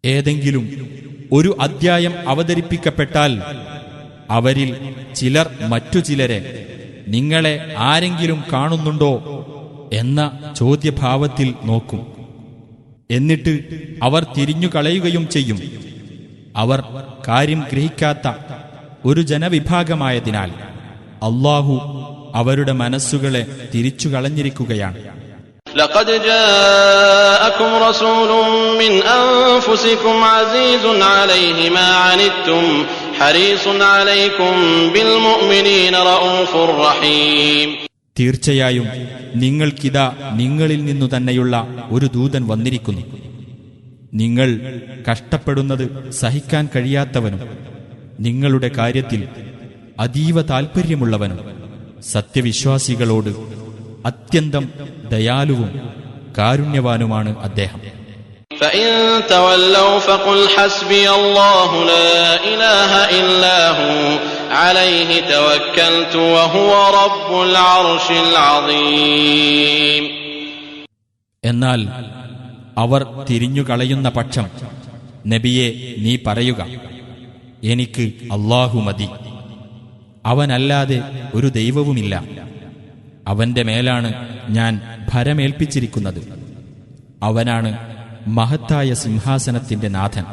ഏതെങ്കിലും ഒരു അദ്ധ്യായം അവതരിപ്പിക്കപ്പെട്ടാൽ അവരിൽ ചിലർ മറ്റു ചിലരെ നിങ്ങളെ ആരെങ്കിലും കാണുന്നുണ്ടോ എന്ന ചോദ്യഭാവത്തിൽ നോക്കും. എന്നിട്ട് അവർ തിരിഞ്ഞുകളയുകയും ചെയ്യും. അവർ കാര്യം ഗ്രഹിക്കാത്ത ഒരു ജനവിഭാഗമായതിനാൽ അല്ലാഹു അവരുടെ മനസ്സുകളെ തിരിച്ചുകളഞ്ഞിരിക്കുകയാണ്.
لقد جاءكم رسول من أنفسكم عزيز عليه ما عنتم حريص عليكم بالمؤمنين رؤوف رحيم.
തീർച്ചയായും നിങ്ങൾക്കിതാ നിങ്ങളിൽ നിന്നു തന്നെയുള്ള ഒരു ദൂതൻ വന്നിരിക്കുന്നു. നിങ്ങൾ കഷ്ടപ്പെടുന്നത് സഹിക്കാൻ കഴിയാത്തവനും നിങ്ങളുടെ കാര്യത്തിൽ അതീവ താൽപ്പര്യമുള്ളവനും സത്യവിശ്വാസികളോട് അത്യന്തം ദയാലുവും കാരുണ്യവാനുമാണ് അദ്ദേഹം.
فإن تولوا فقل حسبي الله لا إله إلا هو عليه توكلت وهو رب العرش العظيم.
എന്നാൽ അവർ തിരിഞ്ഞുകളയുന്ന പക്ഷം നബിയെ നീ പറയുക, എനിക്ക് അല്ലാഹു മതി, അവനല്ലാതെ ഒരു ദൈവവുമില്ല, അവന്റെ മേലാണ് ഞാൻ ഭരമേൽപ്പിച്ചിരിക്കുന്നത്, അവനാണ് മഹത്തായ സിംഹാസനത്തിന്റെ നാഥൻ.